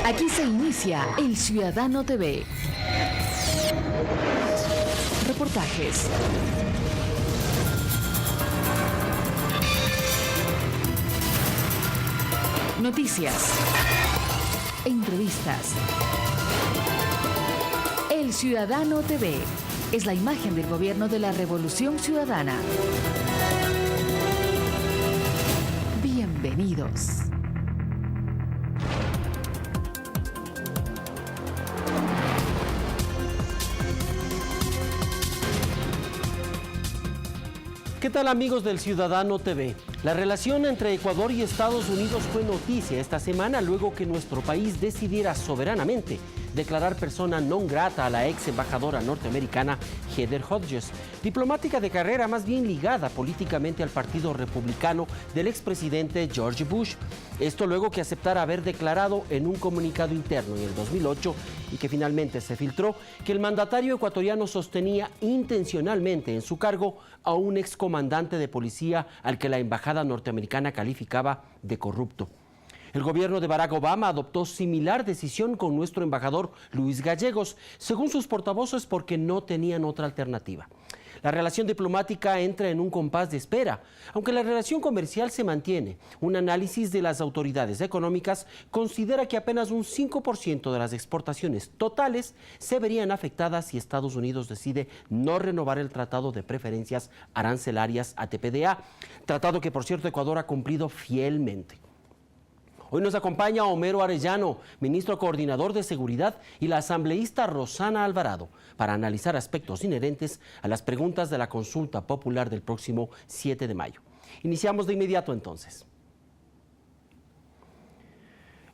Aquí se inicia El Ciudadano TV. Reportajes. Noticias. Entrevistas. El Ciudadano TV es la imagen del gobierno de la Revolución Ciudadana. Bienvenidos. ¿Qué tal, amigos del Ciudadano TV? La relación entre Ecuador y Estados Unidos fue noticia esta semana luego que nuestro país decidiera soberanamente declarar persona non grata a la ex embajadora norteamericana Heather Hodges, diplomática de carrera más bien ligada políticamente al Partido Republicano del expresidente George Bush. Esto luego que aceptara haber declarado en un comunicado interno en el 2008 y que finalmente se filtró que el mandatario ecuatoriano sostenía intencionalmente en su cargo a un excomandante de policía al que la embajada norteamericana calificaba de corrupto. El gobierno de Barack Obama adoptó similar decisión con nuestro embajador Luis Gallegos, según sus portavoces, porque no tenían otra alternativa. La relación diplomática entra en un compás de espera. Aunque la relación comercial se mantiene, un análisis de las autoridades económicas considera que apenas un 5% de las exportaciones totales se verían afectadas si Estados Unidos decide no renovar el Tratado de Preferencias Arancelarias ATPDA, tratado que, por cierto, Ecuador ha cumplido fielmente. Hoy nos acompaña Homero Arellano, ministro coordinador de Seguridad, y la asambleísta Rosana Alvarado, para analizar aspectos inherentes a las preguntas de la consulta popular del próximo 7 de mayo. Iniciamos de inmediato entonces.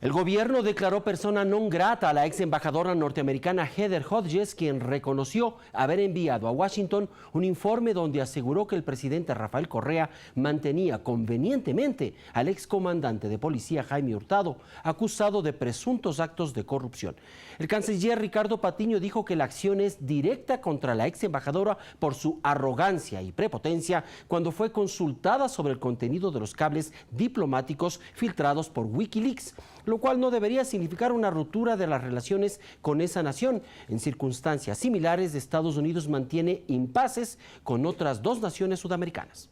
El gobierno declaró persona non grata a la ex embajadora norteamericana Heather Hodges, quien reconoció haber enviado a Washington un informe donde aseguró que el presidente Rafael Correa mantenía convenientemente al excomandante de policía Jaime Hurtado, acusado de presuntos actos de corrupción. El canciller Ricardo Patiño dijo que la acción es directa contra la ex embajadora por su arrogancia y prepotencia cuando fue consultada sobre el contenido de los cables diplomáticos filtrados por Wikileaks, lo cual no debería significar una ruptura de las relaciones con esa nación. En circunstancias similares, Estados Unidos mantiene impases con otras dos naciones sudamericanas.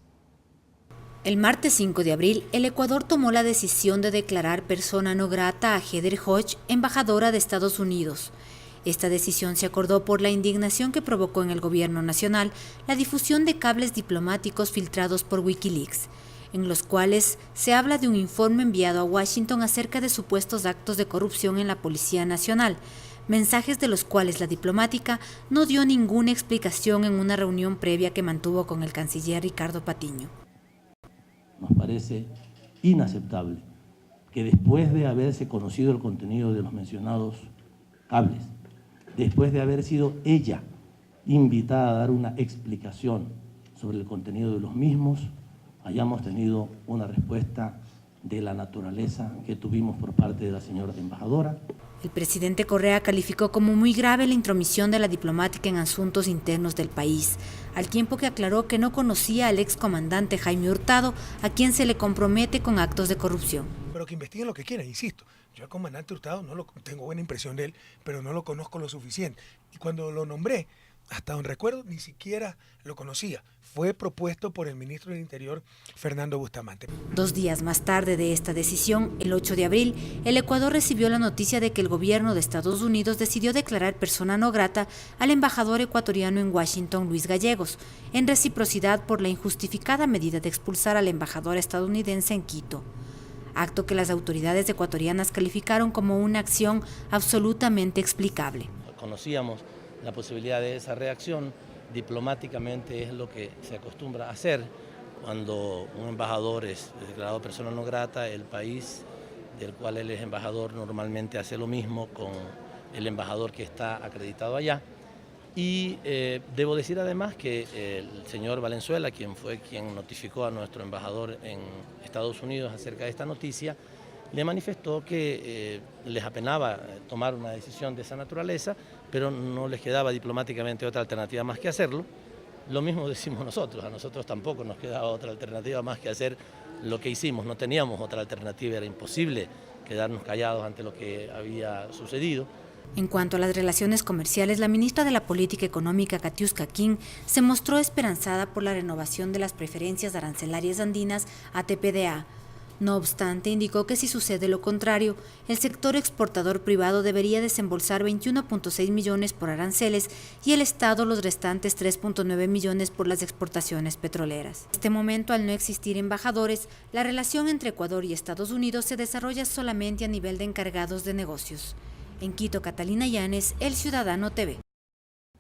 El martes 5 de abril, el Ecuador tomó la decisión de declarar persona no grata a Heather Hodges, embajadora de Estados Unidos. Esta decisión se acordó por la indignación que provocó en el gobierno nacional la difusión de cables diplomáticos filtrados por Wikileaks, en los cuales se habla de un informe enviado a Washington acerca de supuestos actos de corrupción en la Policía Nacional, mensajes de los cuales la diplomática no dio ninguna explicación en una reunión previa que mantuvo con el canciller Ricardo Patiño. Nos parece inaceptable que después de haberse conocido el contenido de los mencionados cables, después de haber sido ella invitada a dar una explicación sobre el contenido de los mismos, hayamos tenido una respuesta de la naturaleza que tuvimos por parte de la señora embajadora. El presidente Correa calificó como muy grave la intromisión de la diplomática en asuntos internos del país, al tiempo que aclaró que no conocía al excomandante Jaime Hurtado, a quien se le compromete con actos de corrupción. Pero que investiguen lo que quieran, insisto. Yo al comandante Hurtado tengo buena impresión de él, pero no lo conozco lo suficiente. Y cuando lo nombré, hasta donde recuerdo, ni siquiera lo conocía. Fue propuesto por el ministro del Interior, Fernando Bustamante. 2 días más tarde de esta decisión, el 8 de abril, el Ecuador recibió la noticia de que el gobierno de Estados Unidos decidió declarar persona no grata al embajador ecuatoriano en Washington, Luis Gallegos, en reciprocidad por la injustificada medida de expulsar al embajador estadounidense en Quito, acto que las autoridades ecuatorianas calificaron como una acción absolutamente explicable. Conocíamos la posibilidad de esa reacción. Diplomáticamente es lo que se acostumbra a hacer cuando un embajador es declarado persona no grata. El país del cual él es embajador normalmente hace lo mismo con el embajador que está acreditado allá. Y debo decir además que el señor Valenzuela, quien fue quien notificó a nuestro embajador en Estados Unidos acerca de esta noticia, le manifestó que les apenaba tomar una decisión de esa naturaleza, pero no les quedaba diplomáticamente otra alternativa más que hacerlo. Lo mismo decimos nosotros, a nosotros tampoco nos quedaba otra alternativa más que hacer lo que hicimos. No teníamos otra alternativa, era imposible quedarnos callados ante lo que había sucedido. En cuanto a las relaciones comerciales, la ministra de la Política Económica, Katiuska King, se mostró esperanzada por la renovación de las preferencias arancelarias andinas ATPDA. No obstante, indicó que si sucede lo contrario, el sector exportador privado debería desembolsar 21.6 millones por aranceles y el Estado los restantes 3.9 millones por las exportaciones petroleras. En este momento, al no existir embajadores, la relación entre Ecuador y Estados Unidos se desarrolla solamente a nivel de encargados de negocios. En Quito, Catalina Llanes, El Ciudadano TV.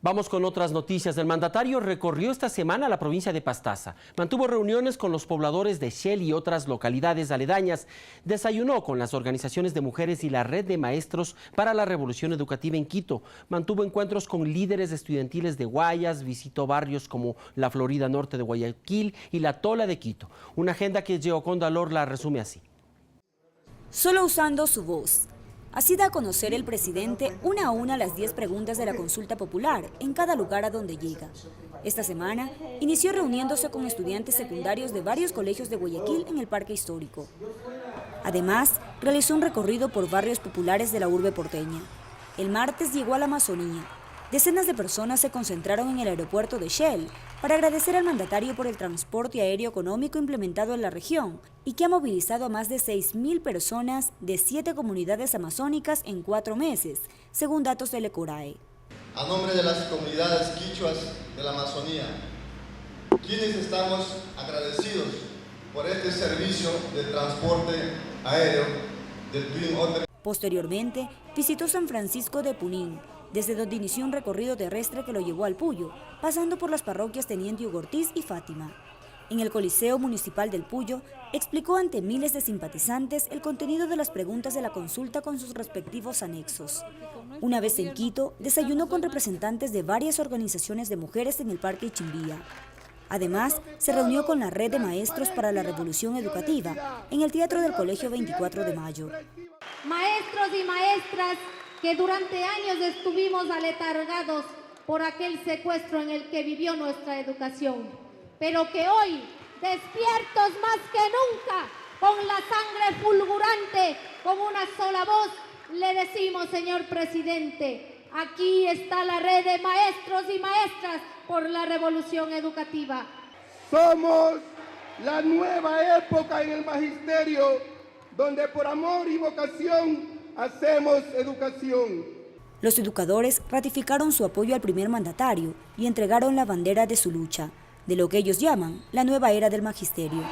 Vamos con otras noticias. El mandatario recorrió esta semana la provincia de Pastaza. Mantuvo reuniones con los pobladores de Shell y otras localidades aledañas. Desayunó con las organizaciones de mujeres y la red de maestros para la revolución educativa en Quito. Mantuvo encuentros con líderes estudiantiles de Guayas. Visitó barrios como la Florida Norte de Guayaquil y la Tola de Quito. Una agenda que Gioconda Lor la resume así. Solo usando su voz. Así da a conocer el presidente una a una las 10 preguntas de la consulta popular en cada lugar a donde llega. Esta semana inició reuniéndose con estudiantes secundarios de varios colegios de Guayaquil en el Parque Histórico. Además, realizó un recorrido por barrios populares de la urbe porteña. El martes llegó a la Amazonía. Decenas de personas se concentraron en el aeropuerto de Shell para agradecer al mandatario por el transporte aéreo económico implementado en la región y que ha movilizado a más de 6.000 personas de 7 comunidades amazónicas en 4 meses, según datos del ECORAE. A nombre de las comunidades quichuas de la Amazonía, quienes estamos agradecidos por este servicio de transporte aéreo del Twin Otter. Posteriormente, visitó San Francisco de Punín, desde donde inició un recorrido terrestre que lo llevó al Puyo, pasando por las parroquias Teniente Hugo Ortiz y Fátima. En el Coliseo Municipal del Puyo, explicó ante miles de simpatizantes el contenido de las preguntas de la consulta con sus respectivos anexos. Una vez en Quito, desayunó con representantes de varias organizaciones de mujeres en el Parque Ichimbía. Además, se reunió con la red de maestros para la revolución educativa en el Teatro del Colegio 24 de Mayo. Maestros y maestras que durante años estuvimos aletargados por aquel secuestro en el que vivió nuestra educación, pero que hoy, despiertos más que nunca, con la sangre fulgurante, con una sola voz, le decimos, señor presidente, aquí está la red de maestros y maestras por la revolución educativa. Somos la nueva época en el magisterio, donde por amor y vocación hacemos educación. Los educadores ratificaron su apoyo al primer mandatario y entregaron la bandera de su lucha, de lo que ellos llaman la nueva era del magisterio.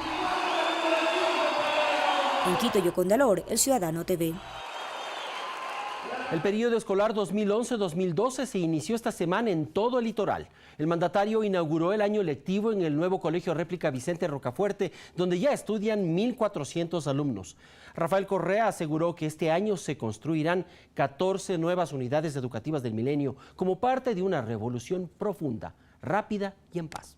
En Quito, Gioconda Lor, El Ciudadano TV. El periodo escolar 2011-2012 se inició esta semana en todo el litoral. El mandatario inauguró el año lectivo en el nuevo Colegio Réplica Vicente Rocafuerte, donde ya estudian 1.400 alumnos. Rafael Correa aseguró que este año se construirán 14 nuevas unidades educativas del milenio como parte de una revolución profunda, rápida y en paz.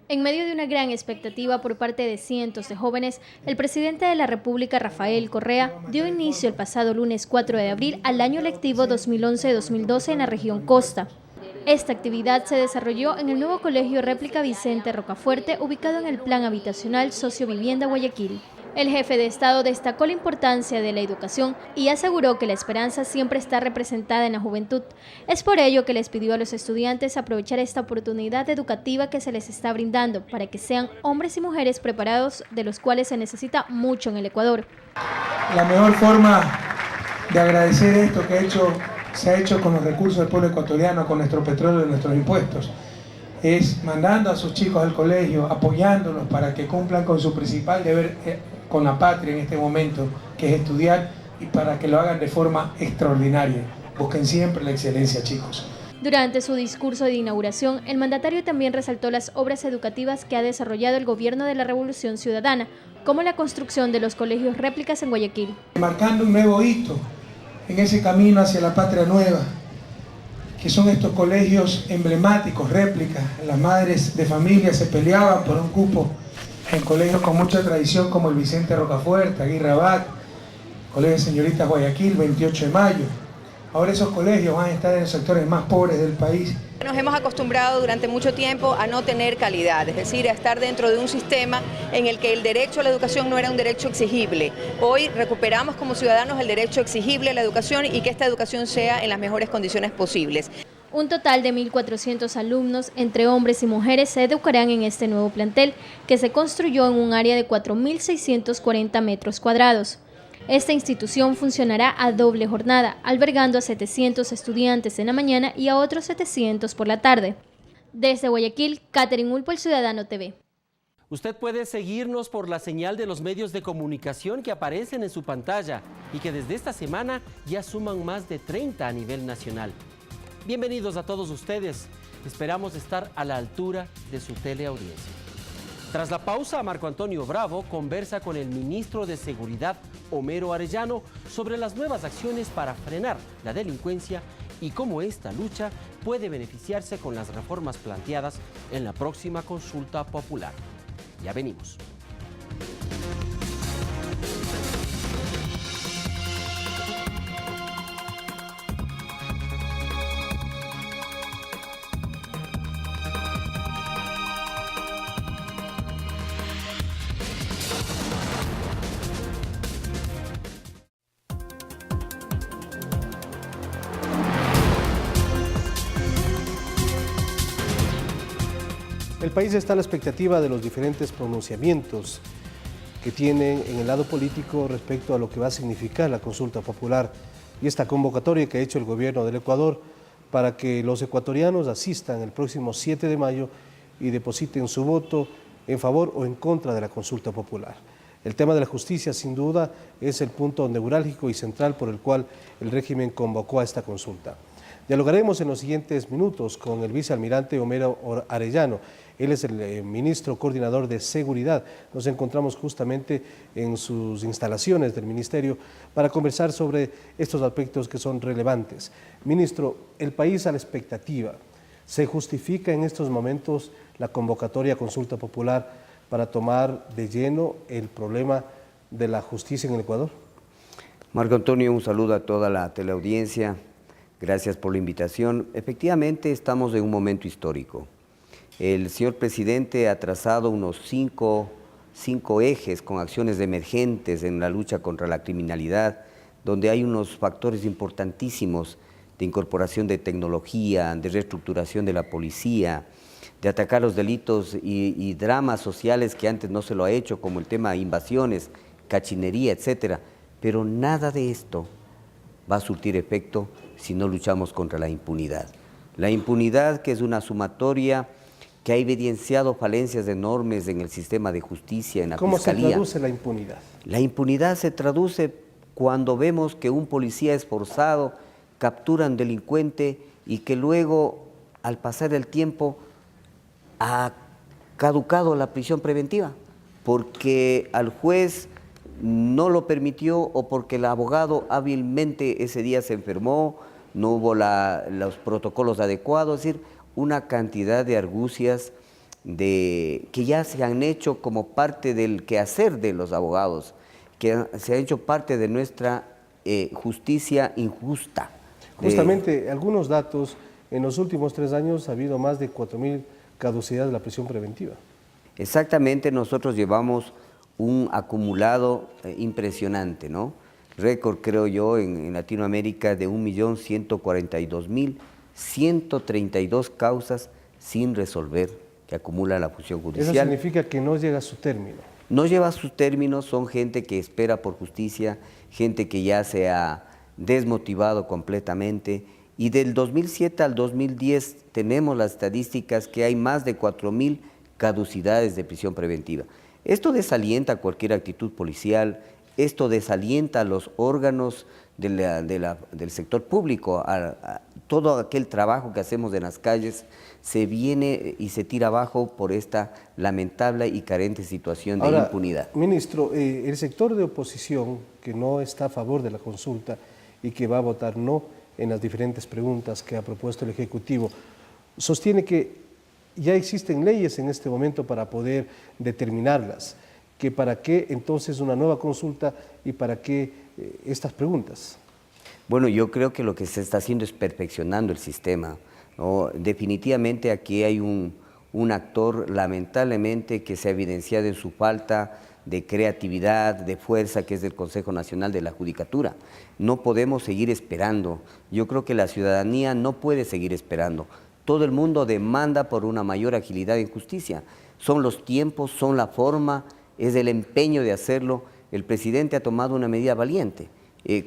En medio de una gran expectativa por parte de cientos de jóvenes, el presidente de la República, Rafael Correa, dio inicio el pasado lunes 4 de abril al año lectivo 2011-2012 en la región Costa. Esta actividad se desarrolló en el nuevo Colegio Réplica Vicente Rocafuerte, ubicado en el Plan Habitacional Sociovivienda Guayaquil. El jefe de Estado destacó la importancia de la educación y aseguró que la esperanza siempre está representada en la juventud. Es por ello que les pidió a los estudiantes aprovechar esta oportunidad educativa que se les está brindando para que sean hombres y mujeres preparados, de los cuales se necesita mucho en el Ecuador. La mejor forma de agradecer esto que se ha hecho con los recursos del pueblo ecuatoriano, con nuestro petróleo y nuestros impuestos, es mandando a sus chicos al colegio, apoyándolos para que cumplan con su principal deber con la patria en este momento, que es estudiar, y para que lo hagan de forma extraordinaria. Busquen siempre la excelencia, chicos. Durante su discurso de inauguración, el mandatario también resaltó las obras educativas que ha desarrollado el gobierno de la Revolución Ciudadana, como la construcción de los colegios réplicas en Guayaquil. Marcando un nuevo hito en ese camino hacia la patria nueva, que son estos colegios emblemáticos, réplicas. Las madres de familia se peleaban por un cupo en colegios con mucha tradición como el Vicente Rocafuerte, Aguirre Abad, Colegio de Señoritas Guayaquil, 28 de Mayo. Ahora esos colegios van a estar en los sectores más pobres del país. Nos hemos acostumbrado durante mucho tiempo a no tener calidad, es decir, a estar dentro de un sistema en el que el derecho a la educación no era un derecho exigible. Hoy recuperamos como ciudadanos el derecho exigible a la educación y que esta educación sea en las mejores condiciones posibles. Un total de 1.400 alumnos, entre hombres y mujeres, se educarán en este nuevo plantel, que se construyó en un área de 4.640 metros cuadrados. Esta institución funcionará a doble jornada, albergando a 700 estudiantes en la mañana y a otros 700 por la tarde. Desde Guayaquil, Catherine Ulpo, El Ciudadano TV. Usted puede seguirnos por la señal de los medios de comunicación que aparecen en su pantalla y que desde esta semana ya suman más de 30 a nivel nacional. Bienvenidos a todos ustedes. Esperamos estar a la altura de su teleaudiencia. Tras la pausa, Marco Antonio Bravo conversa con el ministro de Seguridad, Homero Arellano, sobre las nuevas acciones para frenar la delincuencia y cómo esta lucha puede beneficiarse con las reformas planteadas en la próxima consulta popular. Ya venimos. El país está a la expectativa de los diferentes pronunciamientos que tienen en el lado político respecto a lo que va a significar la consulta popular y esta convocatoria que ha hecho el gobierno del Ecuador para que los ecuatorianos asistan el próximo 7 de mayo y depositen su voto en favor o en contra de la consulta popular. El tema de la justicia, sin duda, es el punto neurálgico y central por el cual el régimen convocó a esta consulta. Dialogaremos en los siguientes minutos con el vicealmirante Homero Arellano. Él es el ministro coordinador de Seguridad. Nos encontramos justamente en sus instalaciones del ministerio para conversar sobre estos aspectos que son relevantes. Ministro, el país a la expectativa. ¿Se justifica en estos momentos la convocatoria a consulta popular para tomar de lleno el problema de la justicia en el Ecuador? Marco Antonio, un saludo a toda la teleaudiencia. Gracias por la invitación. Efectivamente, estamos en un momento histórico. El señor presidente ha trazado unos cinco ejes con acciones emergentes en la lucha contra la criminalidad, donde hay unos factores importantísimos de incorporación de tecnología, de reestructuración de la policía, de atacar los delitos y dramas sociales que antes no se lo ha hecho, como el tema de invasiones, cachinería, etcétera. Pero nada de esto va a surtir efecto si no luchamos contra la impunidad. La impunidad, que es una sumatoria que ha evidenciado falencias enormes en el sistema de justicia, en la fiscalía. ¿Cómo se traduce la impunidad? La impunidad se traduce cuando vemos que un policía esforzado captura a un delincuente y que luego, al pasar el tiempo, ha caducado la prisión preventiva, porque al juez no lo permitió o porque el abogado hábilmente ese día se enfermó, no hubo los protocolos adecuados, es decir, una cantidad de argucias que ya se han hecho como parte del quehacer de los abogados, que se ha hecho parte de nuestra justicia injusta. Justamente, algunos datos, en los últimos 3 años ha habido más de 4.000 caducidades de la prisión preventiva. Exactamente, nosotros llevamos un acumulado impresionante, ¿no? Récord, creo yo, en Latinoamérica de 1.142.132 causas sin resolver que acumula la función judicial. Eso significa que no llega a su término. No lleva a su término, son gente que espera por justicia, gente que ya se ha desmotivado completamente. Y del 2007 al 2010 tenemos las estadísticas que hay más de 4.000 caducidades de prisión preventiva. Esto desalienta cualquier actitud policial, esto desalienta a los órganos del sector público, a todo aquel trabajo que hacemos en las calles se viene y se tira abajo por esta lamentable y carente situación de impunidad. Ministro, el sector de oposición que no está a favor de la consulta y que va a votar no en las diferentes preguntas que ha propuesto el Ejecutivo, sostiene que ya existen leyes en este momento para poder determinarlas, que para qué entonces una nueva consulta y para qué estas preguntas. Bueno, yo creo que lo que se está haciendo es perfeccionando el sistema, ¿no? Definitivamente aquí hay un actor, lamentablemente, que se ha evidenciado en su falta de creatividad, de fuerza, que es del Consejo Nacional de la Judicatura. No podemos seguir esperando. Yo creo que la ciudadanía no puede seguir esperando. Todo el mundo demanda por una mayor agilidad en justicia. Son los tiempos, son la forma, es el empeño de hacerlo. El presidente ha tomado una medida valiente.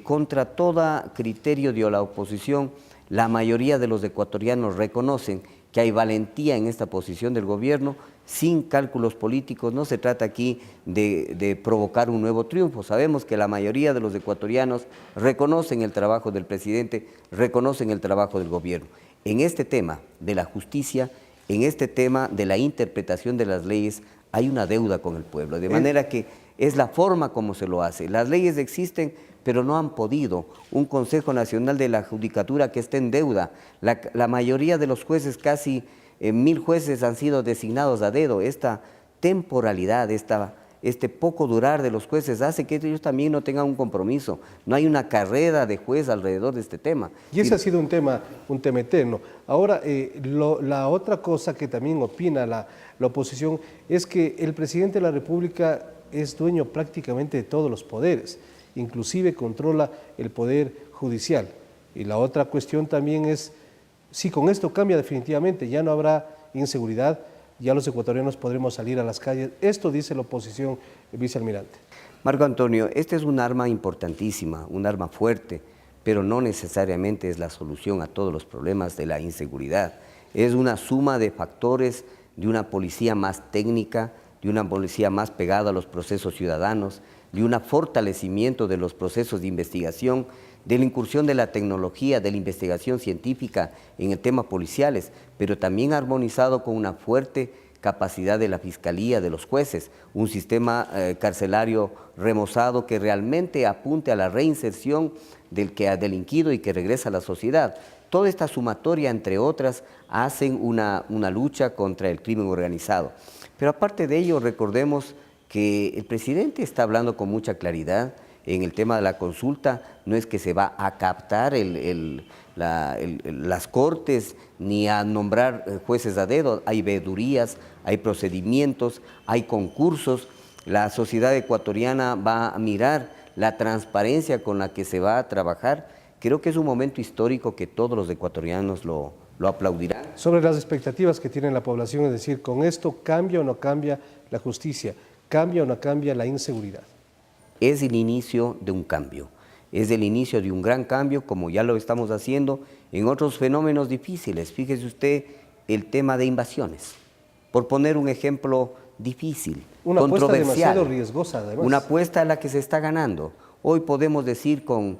Contra todo criterio de la oposición, la mayoría de los ecuatorianos reconocen que hay valentía en esta posición del gobierno, sin cálculos políticos. No se trata aquí de provocar un nuevo triunfo. Sabemos que la mayoría de los ecuatorianos reconocen el trabajo del presidente, reconocen el trabajo del gobierno. En este tema de la justicia, en este tema de la interpretación de las leyes, hay una deuda con el pueblo, de manera que es la forma como se lo hace. Las leyes existen, pero no han podido. Un Consejo Nacional de la Judicatura que está en deuda. La mayoría de los jueces, casi 1000 jueces, han sido designados a dedo. Esta temporalidad, este poco durar de los jueces hace que ellos también no tengan un compromiso. No hay una carrera de juez alrededor de este tema. Y ese ha sido un tema eterno. Ahora, la otra cosa que también opina la oposición es que el presidente de la República es dueño prácticamente de todos los poderes, inclusive controla el poder judicial. Y la otra cuestión también es, si con esto cambia definitivamente, ya no habrá inseguridad, ya los ecuatorianos podremos salir a las calles. Esto dice la oposición, vicealmirante. Marco Antonio, este es un arma importantísima, un arma fuerte, pero no necesariamente es la solución a todos los problemas de la inseguridad. Es una suma de factores, de una policía más técnica, de una policía más pegada a los procesos ciudadanos, de un fortalecimiento de los procesos de investigación, de la incursión de la tecnología, de la investigación científica en el tema policiales, pero también armonizado con una fuerte capacidad de la Fiscalía, de los jueces, un sistema carcelario remozado que realmente apunte a la reinserción del que ha delinquido y que regresa a la sociedad. Toda esta sumatoria, entre otras, hacen una lucha contra el crimen organizado. Pero aparte de ello, recordemos que el presidente está hablando con mucha claridad en el tema de la consulta. No es que se va a captar las cortes ni a nombrar jueces a dedo. Hay veedurías, hay procedimientos, hay concursos. La sociedad ecuatoriana va a mirar la transparencia con la que se va a trabajar. Creo que es un momento histórico que todos los ecuatorianos lo aplaudirán. Sobre las expectativas que tiene la población, es decir, ¿con esto cambia o no cambia la justicia? ¿Cambia o no cambia la inseguridad? Es el inicio de un cambio, es el inicio de un gran cambio, como ya lo estamos haciendo en otros fenómenos difíciles. Fíjese usted el tema de invasiones, por poner un ejemplo difícil, una controversial. Apuesta demasiado riesgosa, además. Una apuesta a la que se está ganando. Hoy podemos decir con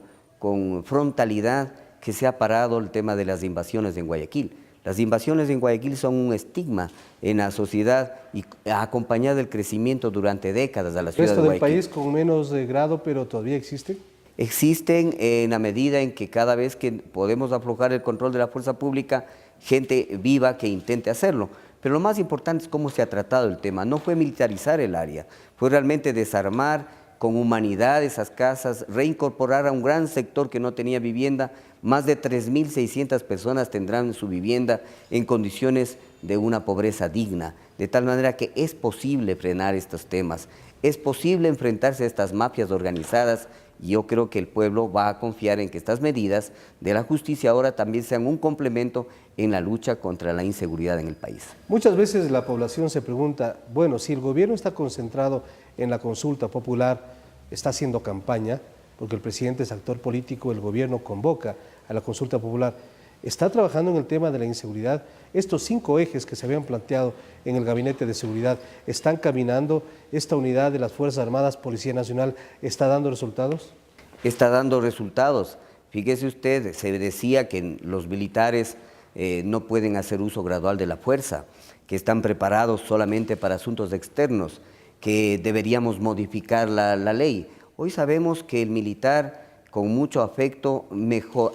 frontalidad que se ha parado el tema de las invasiones en Guayaquil. Las invasiones en Guayaquil son un estigma en la sociedad y ha acompañado el crecimiento durante décadas a la ciudad de Guayaquil. ¿El resto del país con menos grado, pero todavía existen? Existen en la medida en que cada vez que podemos aflojar el control de la fuerza pública, gente viva que intente hacerlo. Pero lo más importante es cómo se ha tratado el tema. No fue militarizar el área, fue realmente desarmar con humanidad esas casas, reincorporar a un gran sector que no tenía vivienda. Más de 3.600 personas tendrán su vivienda en condiciones de una pobreza digna, de tal manera que es posible frenar estos temas, es posible enfrentarse a estas mafias organizadas, y yo creo que el pueblo va a confiar en que estas medidas de la justicia ahora también sean un complemento en la lucha contra la inseguridad en el país. Muchas veces la población se pregunta, bueno, si el gobierno está concentrado en la consulta popular, está haciendo campaña, porque el presidente es actor político, el gobierno convoca a la consulta popular, está trabajando en el tema de la inseguridad. Estos 5 ejes que se habían planteado en el Gabinete de Seguridad, ¿están caminando? ¿Esta unidad de las Fuerzas Armadas, Policía Nacional, está dando resultados? Está dando resultados. Fíjese usted, se decía que los militares no pueden hacer uso gradual de la fuerza, que están preparados solamente para asuntos externos, que deberíamos modificar la ley. Hoy sabemos que el militar con mucho afecto,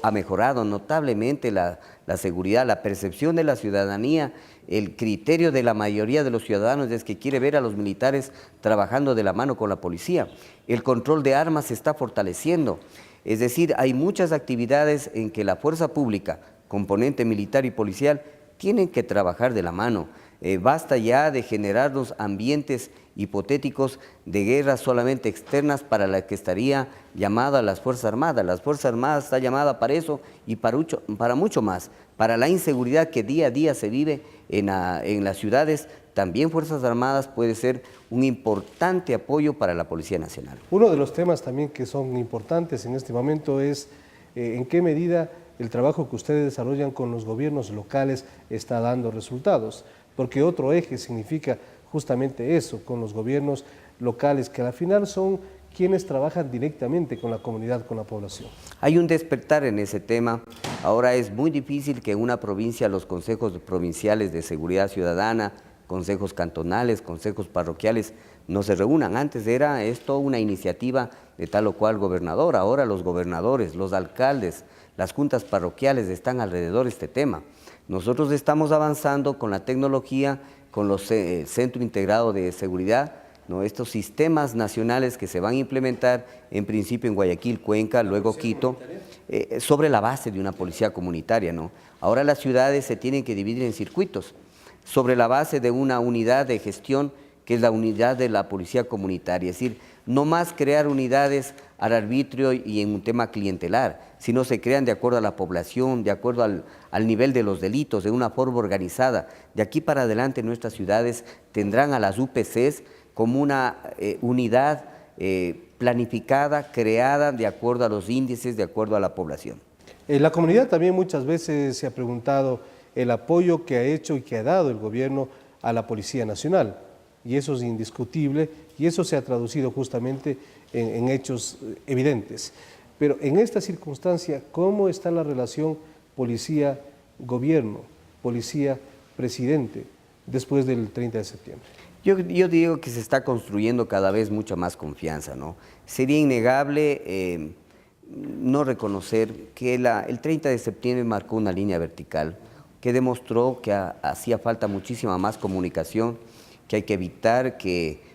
ha mejorado notablemente la seguridad, la percepción de la ciudadanía. El criterio de la mayoría de los ciudadanos es que quiere ver a los militares trabajando de la mano con la policía. El control de armas se está fortaleciendo. Es decir, hay muchas actividades en que la fuerza pública, componente militar y policial, tienen que trabajar de la mano. Basta ya de generarnos ambientes hipotéticos de guerras solamente externas para las que estaría llamada las Fuerzas Armadas. Las Fuerzas Armadas está llamada para eso y para mucho más, para la inseguridad que día a día se vive en las ciudades. También Fuerzas Armadas puede ser un importante apoyo para la Policía Nacional. Uno de los temas también que son importantes en este momento es en qué medida el trabajo que ustedes desarrollan con los gobiernos locales está dando resultados, porque otro eje significa justamente eso, con los gobiernos locales, que al final son quienes trabajan directamente con la comunidad, con la población. Hay un despertar en ese tema. Ahora es muy difícil que en una provincia los consejos provinciales de seguridad ciudadana, consejos cantonales, consejos parroquiales, no se reúnan. Antes era esto una iniciativa de tal o cual gobernador. Ahora los gobernadores, los alcaldes, las juntas parroquiales están alrededor de este tema. Nosotros estamos avanzando con la tecnología, con los Centro Integrado de Seguridad, ¿no? Estos sistemas nacionales que se van a implementar en principio en Guayaquil, Cuenca, luego Quito, sobre la base de una policía comunitaria, ¿no? Ahora las ciudades se tienen que dividir en circuitos, sobre la base de una unidad de gestión que es la unidad de la policía comunitaria, es decir, no más crear unidades al arbitrio y en un tema clientelar, sino se crean de acuerdo a la población, de acuerdo al nivel de los delitos, de una forma organizada. De aquí para adelante nuestras ciudades tendrán a las UPCs como una unidad planificada, creada de acuerdo a los índices, de acuerdo a la población. La comunidad también muchas veces se ha preguntado el apoyo que ha hecho y que ha dado el gobierno a la Policía Nacional, y eso es indiscutible, y eso se ha traducido justamente en hechos evidentes. Pero en esta circunstancia, ¿cómo está la relación policía-gobierno, policía-presidente después del 30 de septiembre? Yo digo que se está construyendo cada vez mucha más confianza, ¿no? Sería innegable no reconocer que el 30 de septiembre marcó una línea vertical que demostró que hacía falta muchísima más comunicación, que hay que evitar que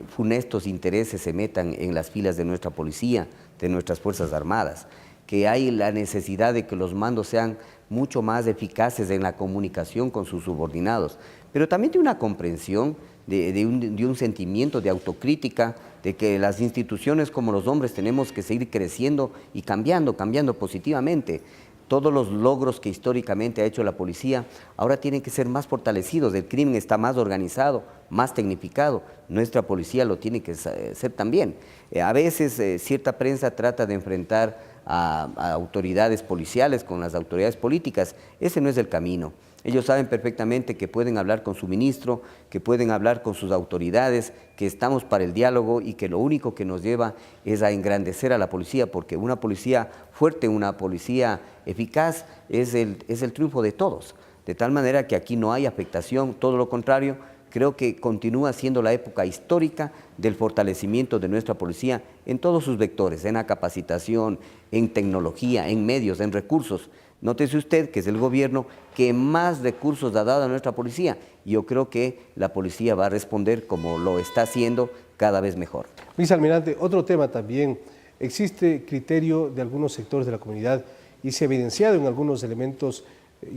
funestos intereses se metan en las filas de nuestra policía, de nuestras Fuerzas Armadas, que hay la necesidad de que los mandos sean mucho más eficaces en la comunicación con sus subordinados, pero también de una comprensión, de un sentimiento de autocrítica, de que las instituciones como los hombres tenemos que seguir creciendo y cambiando positivamente. Todos los logros que históricamente ha hecho la policía ahora tienen que ser más fortalecidos. El crimen está más organizado, más tecnificado. Nuestra policía lo tiene que ser también. A veces cierta prensa trata de enfrentar a autoridades policiales con las autoridades políticas. Ese no es el camino. Ellos saben perfectamente que pueden hablar con su ministro, que pueden hablar con sus autoridades, que estamos para el diálogo y que lo único que nos lleva es a engrandecer a la policía, porque una policía fuerte, una policía eficaz es el triunfo de todos. De tal manera que aquí no hay afectación, todo lo contrario, creo que continúa siendo la época histórica del fortalecimiento de nuestra policía en todos sus vectores, en la capacitación, en tecnología, en medios, en recursos. Nótese usted que es el gobierno que más recursos ha dado a nuestra policía. Yo creo que la policía va a responder como lo está haciendo cada vez mejor. Vicealmirante, otro tema también. Existe criterio de algunos sectores de la comunidad y se ha evidenciado en algunos elementos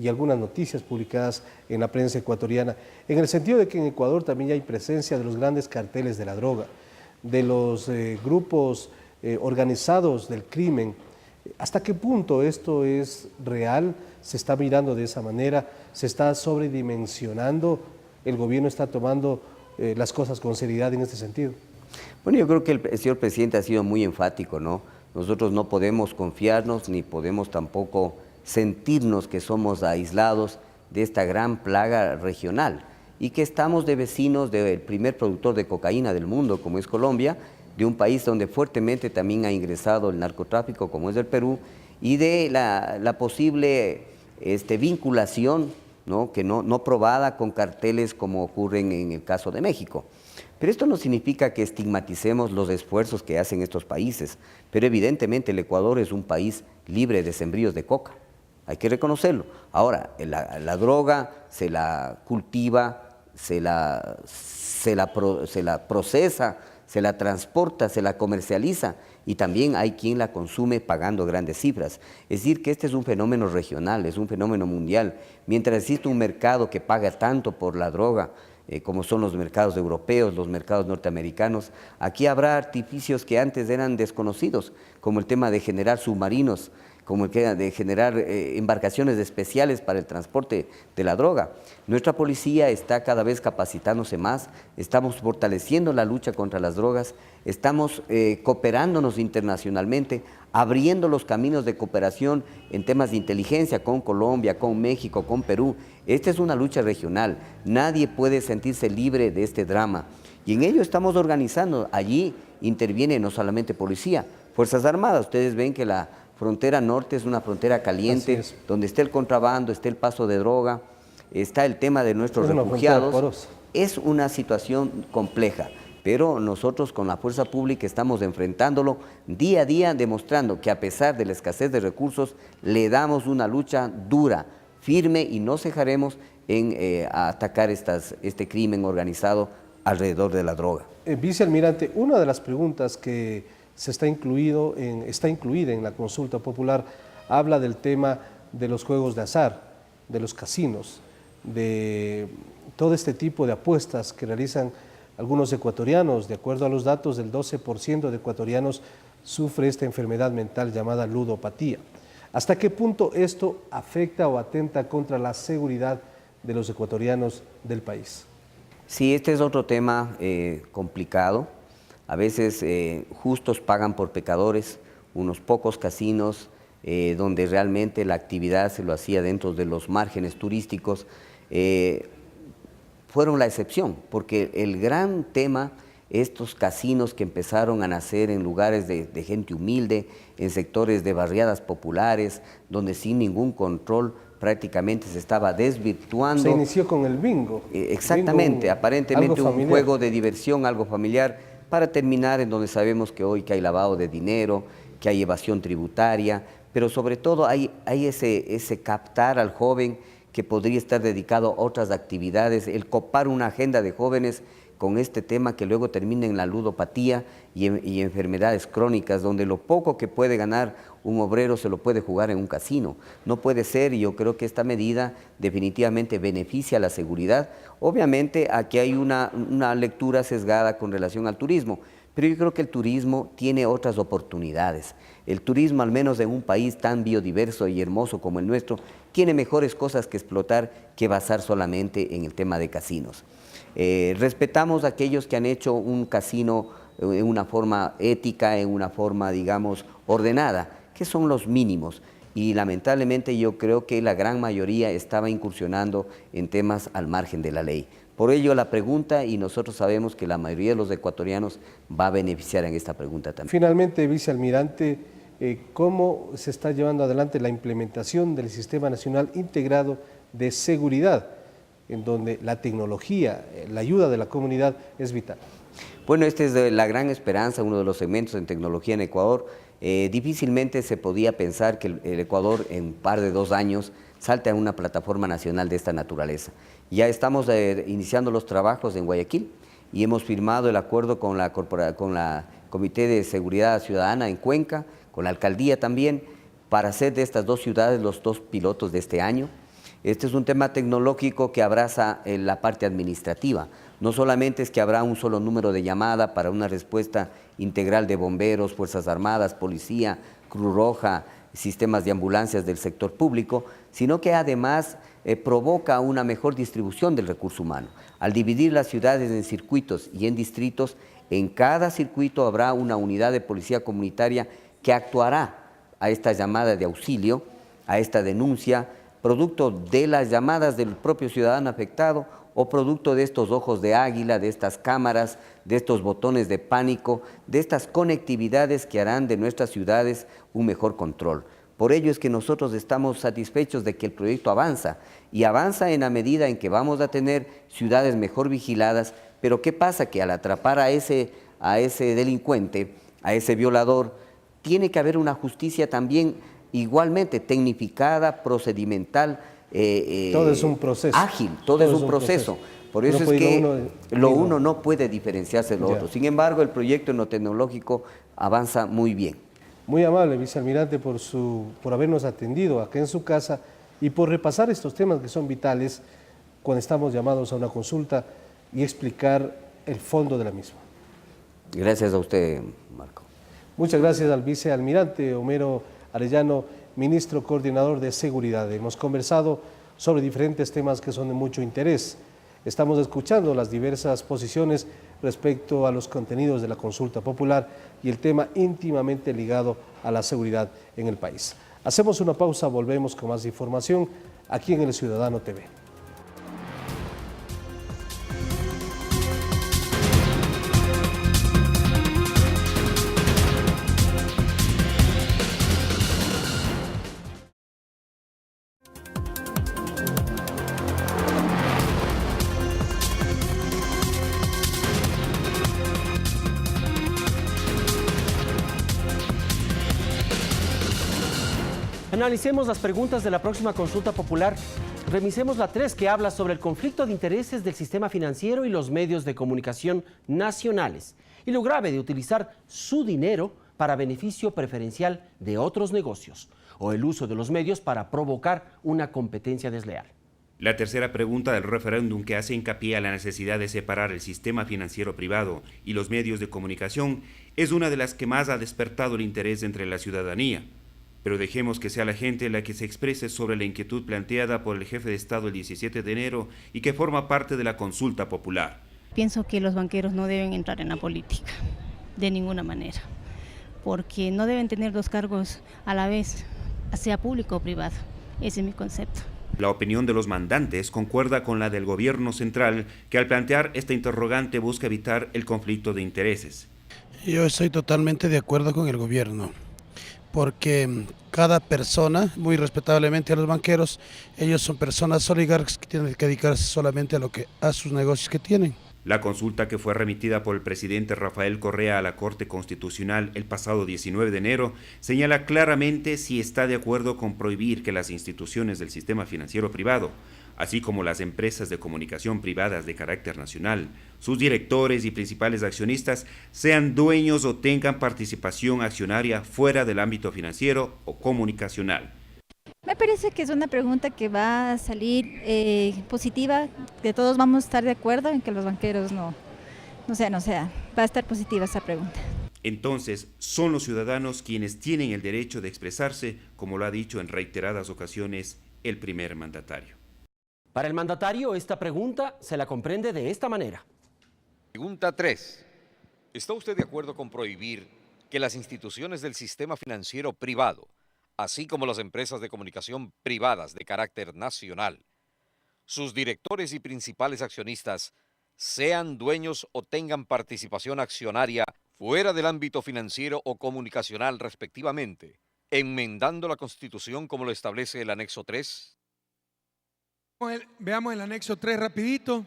y algunas noticias publicadas en la prensa ecuatoriana, en el sentido de que en Ecuador también hay presencia de los grandes carteles de la droga, de los grupos organizados del crimen. ¿Hasta qué punto esto es real? ¿Se está mirando de esa manera? ¿Se está sobredimensionando? ¿El gobierno está tomando las cosas con seriedad en este sentido? Bueno, yo creo que el señor presidente ha sido muy enfático, ¿no? Nosotros no podemos confiarnos ni podemos tampoco sentirnos que somos aislados de esta gran plaga regional y que estamos de vecinos del primer productor de cocaína del mundo, como es Colombia, de un país donde fuertemente también ha ingresado el narcotráfico, como es el Perú, y de la posible vinculación, ¿no? Que no probada con carteles como ocurren en el caso de México. Pero esto no significa que estigmaticemos los esfuerzos que hacen estos países, pero evidentemente el Ecuador es un país libre de sembríos de coca, hay que reconocerlo. Ahora, la droga se la cultiva, se la procesa, se la transporta, se la comercializa y también hay quien la consume pagando grandes cifras. Es decir, que este es un fenómeno regional, es un fenómeno mundial. Mientras existe un mercado que paga tanto por la droga, como son los mercados europeos, los mercados norteamericanos, aquí habrá artificios que antes eran desconocidos, como el tema de generar submarinos, como el que de generar embarcaciones especiales para el transporte de la droga. Nuestra policía está cada vez capacitándose más, estamos fortaleciendo la lucha contra las drogas, estamos cooperándonos internacionalmente, abriendo los caminos de cooperación en temas de inteligencia con Colombia, con México, con Perú. Esta es una lucha regional, nadie puede sentirse libre de este drama y en ello estamos organizando. Allí interviene no solamente policía, Fuerzas Armadas. Ustedes ven que la frontera norte es una frontera caliente, donde está el contrabando, está el paso de droga, está el tema de nuestros refugiados. Es una situación compleja, pero nosotros con la fuerza pública estamos enfrentándolo día a día, demostrando que a pesar de la escasez de recursos, le damos una lucha dura, firme y no cejaremos en atacar este crimen organizado alrededor de la droga. Vicealmirante, una de las preguntas que está incluida en la consulta popular, habla del tema de los juegos de azar, de los casinos, de todo este tipo de apuestas que realizan algunos ecuatorianos. De acuerdo a los datos, el 12% de ecuatorianos sufre esta enfermedad mental llamada ludopatía. ¿Hasta qué punto esto afecta o atenta contra la seguridad de los ecuatorianos del país? Sí, este es otro tema complicado. A veces justos pagan por pecadores, unos pocos casinos donde realmente la actividad se lo hacía dentro de los márgenes turísticos, fueron la excepción, porque el gran tema, estos casinos que empezaron a nacer en lugares de gente humilde, en sectores de barriadas populares, donde sin ningún control prácticamente se estaba desvirtuando. Se inició con el bingo. Exactamente, bingo, aparentemente un juego de diversión, algo familiar, para terminar en donde sabemos que hoy que hay lavado de dinero, que hay evasión tributaria, pero sobre todo hay ese captar al joven que podría estar dedicado a otras actividades, el copar una agenda de jóvenes con este tema que luego termina en la ludopatía y enfermedades crónicas, donde lo poco que puede ganar un obrero se lo puede jugar en un casino. No puede ser, y yo creo que esta medida definitivamente beneficia a la seguridad. Obviamente aquí hay una lectura sesgada con relación al turismo, pero yo creo que el turismo tiene otras oportunidades. El turismo, al menos en un país tan biodiverso y hermoso como el nuestro, tiene mejores cosas que explotar que basar solamente en el tema de casinos. Respetamos a aquellos que han hecho un casino en una forma ética, en una forma, digamos, ordenada, que son los mínimos. Y lamentablemente yo creo que la gran mayoría estaba incursionando en temas al margen de la ley. Por ello la pregunta, y nosotros sabemos que la mayoría de los ecuatorianos va a beneficiar en esta pregunta también. Finalmente, vicealmirante, ¿cómo se está llevando adelante la implementación del Sistema Nacional Integrado de Seguridad, en donde la tecnología, la ayuda de la comunidad es vital? Bueno, esta es la gran esperanza, uno de los segmentos en tecnología en Ecuador. Difícilmente se podía pensar que el Ecuador en par de 2 años salte a una plataforma nacional de esta naturaleza. Ya estamos iniciando los trabajos en Guayaquil y hemos firmado el acuerdo con la Comité de Seguridad Ciudadana en Cuenca, con la alcaldía también, para hacer de estas 2 ciudades los 2 pilotos de este año. Este es un tema tecnológico que abraza la parte administrativa. No solamente es que habrá un solo número de llamada para una respuesta integral de bomberos, Fuerzas Armadas, Policía, Cruz Roja, sistemas de ambulancias del sector público, sino que además provoca una mejor distribución del recurso humano. Al dividir las ciudades en circuitos y en distritos, en cada circuito habrá una unidad de policía comunitaria que actuará a esta llamada de auxilio, a esta denuncia, producto de las llamadas del propio ciudadano afectado o producto de estos ojos de águila, de estas cámaras, de estos botones de pánico, de estas conectividades que harán de nuestras ciudades un mejor control. Por ello es que nosotros estamos satisfechos de que el proyecto avanza, y avanza en la medida en que vamos a tener ciudades mejor vigiladas. Pero ¿qué pasa? Que al atrapar a ese delincuente, a ese violador, tiene que haber una justicia también igualmente tecnificada, procedimental, todo es un proceso. Ágil, todo es un proceso. Por eso es que lo uno no puede diferenciarse de lo otro. Sin embargo, el proyecto en lo tecnológico avanza muy bien. Muy amable, vicealmirante, por habernos atendido acá en su casa y por repasar estos temas que son vitales cuando estamos llamados a una consulta y explicar el fondo de la misma. Gracias a usted, Marco. Muchas gracias al vicealmirante Homero Arellano, ministro coordinador de Seguridad. Hemos conversado sobre diferentes temas que son de mucho interés. Estamos escuchando las diversas posiciones respecto a los contenidos de la consulta popular y el tema íntimamente ligado a la seguridad en el país. Hacemos una pausa, volvemos con más información aquí en El Ciudadano TV. Analicemos las preguntas de la próxima consulta popular. Revisemos la 3, que habla sobre el conflicto de intereses del sistema financiero y los medios de comunicación nacionales y lo grave de utilizar su dinero para beneficio preferencial de otros negocios o el uso de los medios para provocar una competencia desleal. La tercera pregunta del referéndum, que hace hincapié a la necesidad de separar el sistema financiero privado y los medios de comunicación, es una de las que más ha despertado el interés entre la ciudadanía. Pero dejemos que sea la gente la que se exprese sobre la inquietud planteada por el jefe de Estado el 17 de enero y que forma parte de la consulta popular. Pienso que los banqueros no deben entrar en la política, de ninguna manera, porque no deben tener dos cargos a la vez, sea público o privado. Ese es mi concepto. La opinión de los mandantes concuerda con la del gobierno central, que al plantear esta interrogante busca evitar el conflicto de intereses. Yo estoy totalmente de acuerdo con el gobierno, porque cada persona, muy respetablemente a los banqueros, ellos son personas oligarcas que tienen que dedicarse solamente a sus negocios que tienen. La consulta, que fue remitida por el presidente Rafael Correa a la Corte Constitucional el pasado 19 de enero, señala claramente si está de acuerdo con prohibir que las instituciones del sistema financiero privado, así como las empresas de comunicación privadas de carácter nacional, sus directores y principales accionistas, sean dueños o tengan participación accionaria fuera del ámbito financiero o comunicacional. Me parece que es una pregunta que va a salir positiva, que todos vamos a estar de acuerdo en que los banqueros no sea, va a estar positiva esa pregunta. Entonces, son los ciudadanos quienes tienen el derecho de expresarse, como lo ha dicho en reiteradas ocasiones el primer mandatario. Para el mandatario, esta pregunta se la comprende de esta manera. Pregunta 3. ¿Está usted de acuerdo con prohibir que las instituciones del sistema financiero privado, así como las empresas de comunicación privadas de carácter nacional, sus directores y principales accionistas, sean dueños o tengan participación accionaria fuera del ámbito financiero o comunicacional respectivamente, enmendando la Constitución como lo establece el anexo 3? Veamos el anexo 3 rapidito.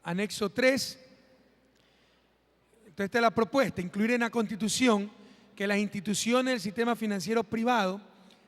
Anexo 3. Entonces, esta es la propuesta: incluir en la Constitución que las instituciones del sistema financiero privado,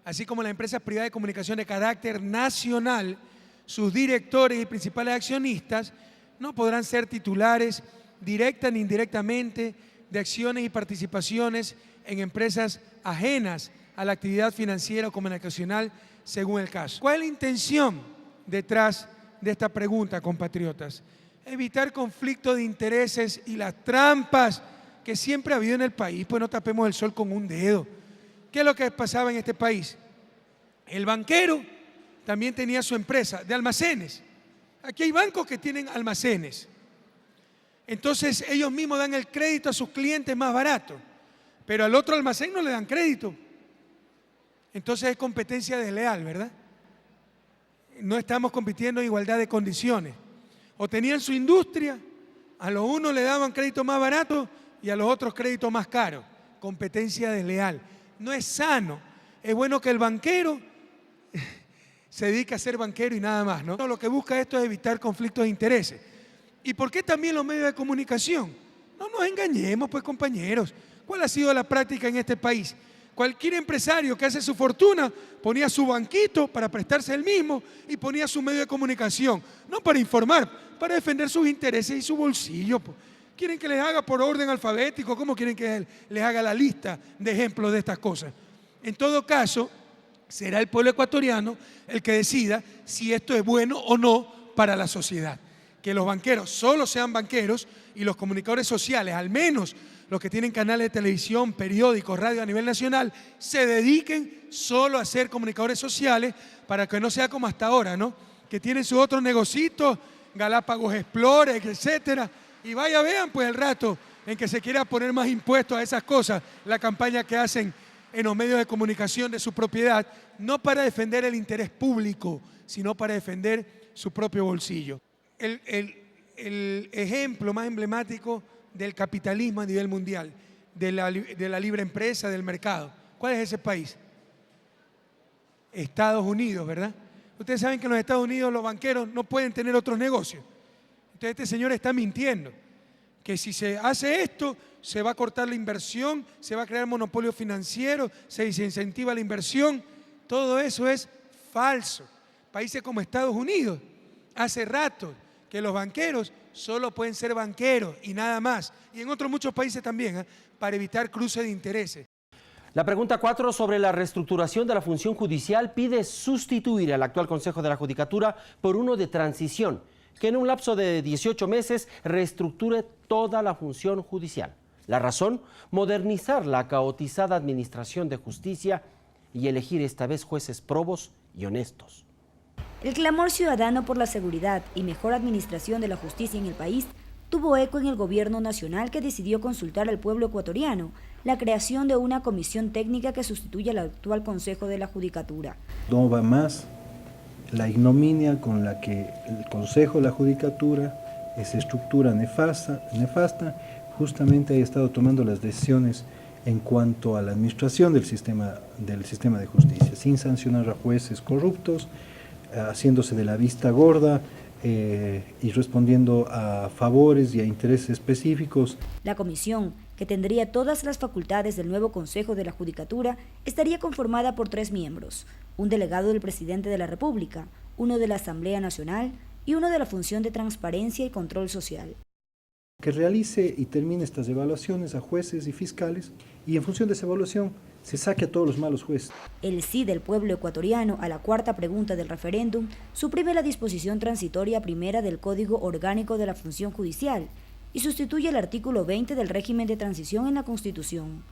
así como las empresas privadas de comunicación de carácter nacional, sus directores y principales accionistas, no podrán ser titulares directa ni indirectamente de acciones y participaciones en empresas ajenas a la actividad financiera o comunicacional, según el caso. ¿Cuál es la intención detrás de esta pregunta, compatriotas? Evitar conflicto de intereses y las trampas que siempre ha habido en el país. Pues no tapemos el sol con un dedo. ¿Qué es lo que pasaba en este país? El banquero también tenía su empresa de almacenes. Aquí hay bancos que tienen almacenes. Entonces ellos mismos dan el crédito a sus clientes más barato, pero al otro almacén no le dan crédito. Entonces es competencia desleal, ¿verdad? No estamos compitiendo en igualdad de condiciones. O tenían su industria, a los unos le daban crédito más barato y a los otros crédito más caro. Competencia desleal. no es sano. Es bueno que el banquero se dedique a ser banquero y nada más, ¿no? Lo que busca esto es evitar conflictos de intereses. ¿Y por qué también los medios de comunicación? No nos engañemos, pues, compañeros. ¿Cuál ha sido la práctica en este país? Cualquier empresario que hace su fortuna ponía su banquito para prestarse el mismo y ponía su medio de comunicación, no para informar, para defender sus intereses y su bolsillo. ¿Quieren que les haga por orden alfabético? ¿Cómo quieren que les haga la lista de ejemplos de estas cosas? En todo caso, será el pueblo ecuatoriano el que decida si esto es bueno o no para la sociedad. Que los banqueros solo sean banqueros y los comunicadores sociales, al menos los que tienen canales de televisión, periódicos, radio a nivel nacional, se dediquen solo a ser comunicadores sociales para que no sea como hasta ahora, ¿no? Que tienen sus otros negocios, Galápagos Explore, etcétera, y vean pues el rato en que se quiera poner más impuestos a esas cosas, la campaña que hacen en los medios de comunicación de su propiedad, no para defender el interés público, sino para defender su propio bolsillo. El ejemplo más emblemático del capitalismo a nivel mundial, de la libre empresa, del mercado. ¿Cuál es ese país? Estados Unidos, ¿verdad? Ustedes saben que en los Estados Unidos los banqueros no pueden tener otros negocios. Entonces este señor está mintiendo, que si se hace esto, se va a cortar la inversión, se va a crear monopolio financiero, se desincentiva la inversión. Todo eso es falso. Países como Estados Unidos, hace rato que los banqueros solo pueden ser banqueros y nada más. Y en otros muchos países también, para evitar cruce de intereses. La pregunta 4 sobre la reestructuración de la función judicial pide sustituir al actual Consejo de la Judicatura por uno de transición, que en un lapso de 18 meses reestructure toda la función judicial. La razón, modernizar la caotizada administración de justicia y elegir esta vez jueces probos y honestos. El clamor ciudadano por la seguridad y mejor administración de la justicia en el país tuvo eco en el gobierno nacional, que decidió consultar al pueblo ecuatoriano la creación de una comisión técnica que sustituya al actual Consejo de la Judicatura. No va más la ignominia con la que el Consejo de la Judicatura, esa estructura nefasta, justamente ha estado tomando las decisiones en cuanto a la administración del sistema de justicia, sin sancionar a jueces corruptos, haciéndose de la vista gorda y respondiendo a favores y a intereses específicos. La comisión, que tendría todas las facultades del nuevo Consejo de la Judicatura, estaría conformada por 3 miembros, un delegado del presidente de la República, uno de la Asamblea Nacional y uno de la Función de Transparencia y Control Social. Que realice y termine estas evaluaciones a jueces y fiscales, y en función de esa evaluación se saque a todos los malos jueces. El sí del pueblo ecuatoriano a la 4ª pregunta del referéndum suprime la disposición transitoria primera del Código Orgánico de la Función Judicial y sustituye el artículo 20 del régimen de transición en la Constitución.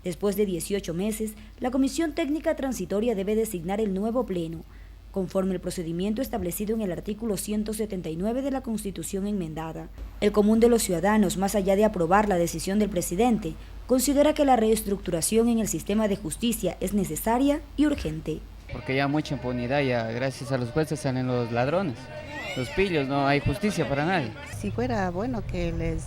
Después de 18 meses, la Comisión Técnica Transitoria debe designar el nuevo pleno, conforme el procedimiento establecido en el artículo 179 de la Constitución enmendada. El común de los ciudadanos, más allá de aprobar la decisión del presidente, considera que la reestructuración en el sistema de justicia es necesaria y urgente. Porque ya mucha impunidad, ya gracias a los jueces salen los ladrones, los pillos, no hay justicia para nadie. Si fuera bueno que les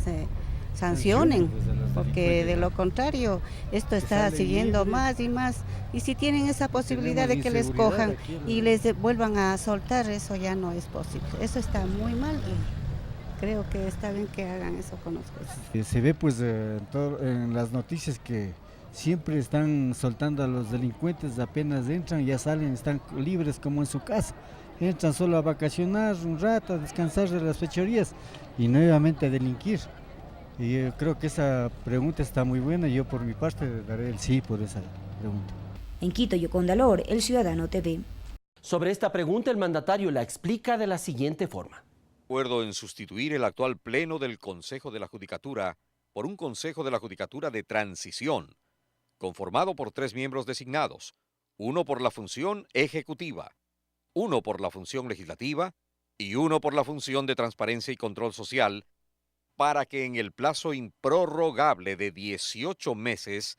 sancionen, porque de lo contrario esto está siguiendo más y más, y si tienen esa posibilidad de que les cojan y les vuelvan a soltar, eso ya no es posible, eso está muy mal y creo que está bien que hagan eso con los jueces. Se ve pues en las noticias que siempre están soltando a los delincuentes, apenas entran, ya salen, están libres como en su casa, entran solo a vacacionar un rato, a descansar de las fechorías y nuevamente a delinquir. Y yo creo que esa pregunta está muy buena y yo por mi parte daré el sí por esa pregunta. En Quito, Yoconda Lor, El Ciudadano TV. Sobre esta pregunta, el mandatario la explica de la siguiente forma. Acuerdo en sustituir el actual pleno del Consejo de la Judicatura por un Consejo de la Judicatura de transición, conformado por 3 miembros designados, uno por la función ejecutiva, uno por la función legislativa y uno por la función de transparencia y control social, para que en el plazo improrrogable de 18 meses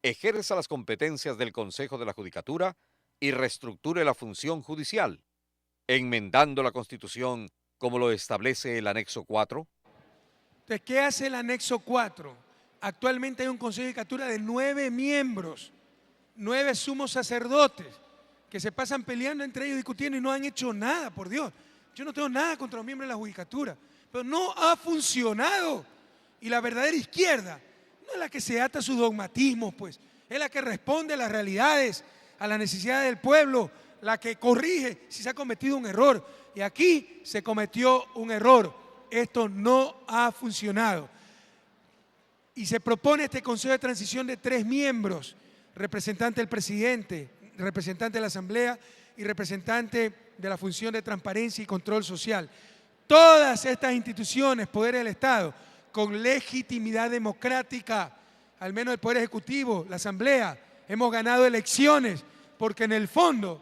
ejerza las competencias del Consejo de la Judicatura y reestructure la función judicial, enmendando la Constitución como lo establece el anexo 4. Entonces, ¿qué hace el anexo 4? Actualmente hay un Consejo de Judicatura de 9 miembros. 9 sumos sacerdotes que se pasan peleando entre ellos, discutiendo y no han hecho nada, por Dios. Yo no tengo nada contra los miembros de la judicatura, pero no ha funcionado. Y la verdadera izquierda no es la que se ata a sus dogmatismos, pues, es la que responde a las realidades, a las necesidades del pueblo, la que corrige si se ha cometido un error. Y aquí se cometió un error. Esto no ha funcionado. Y se propone este Consejo de Transición de 3 miembros, representante del presidente, representante de la Asamblea y representante de la función de transparencia y control social. Todas estas instituciones, poderes del Estado, con legitimidad democrática, al menos el Poder Ejecutivo, la Asamblea, hemos ganado elecciones, porque en el fondo,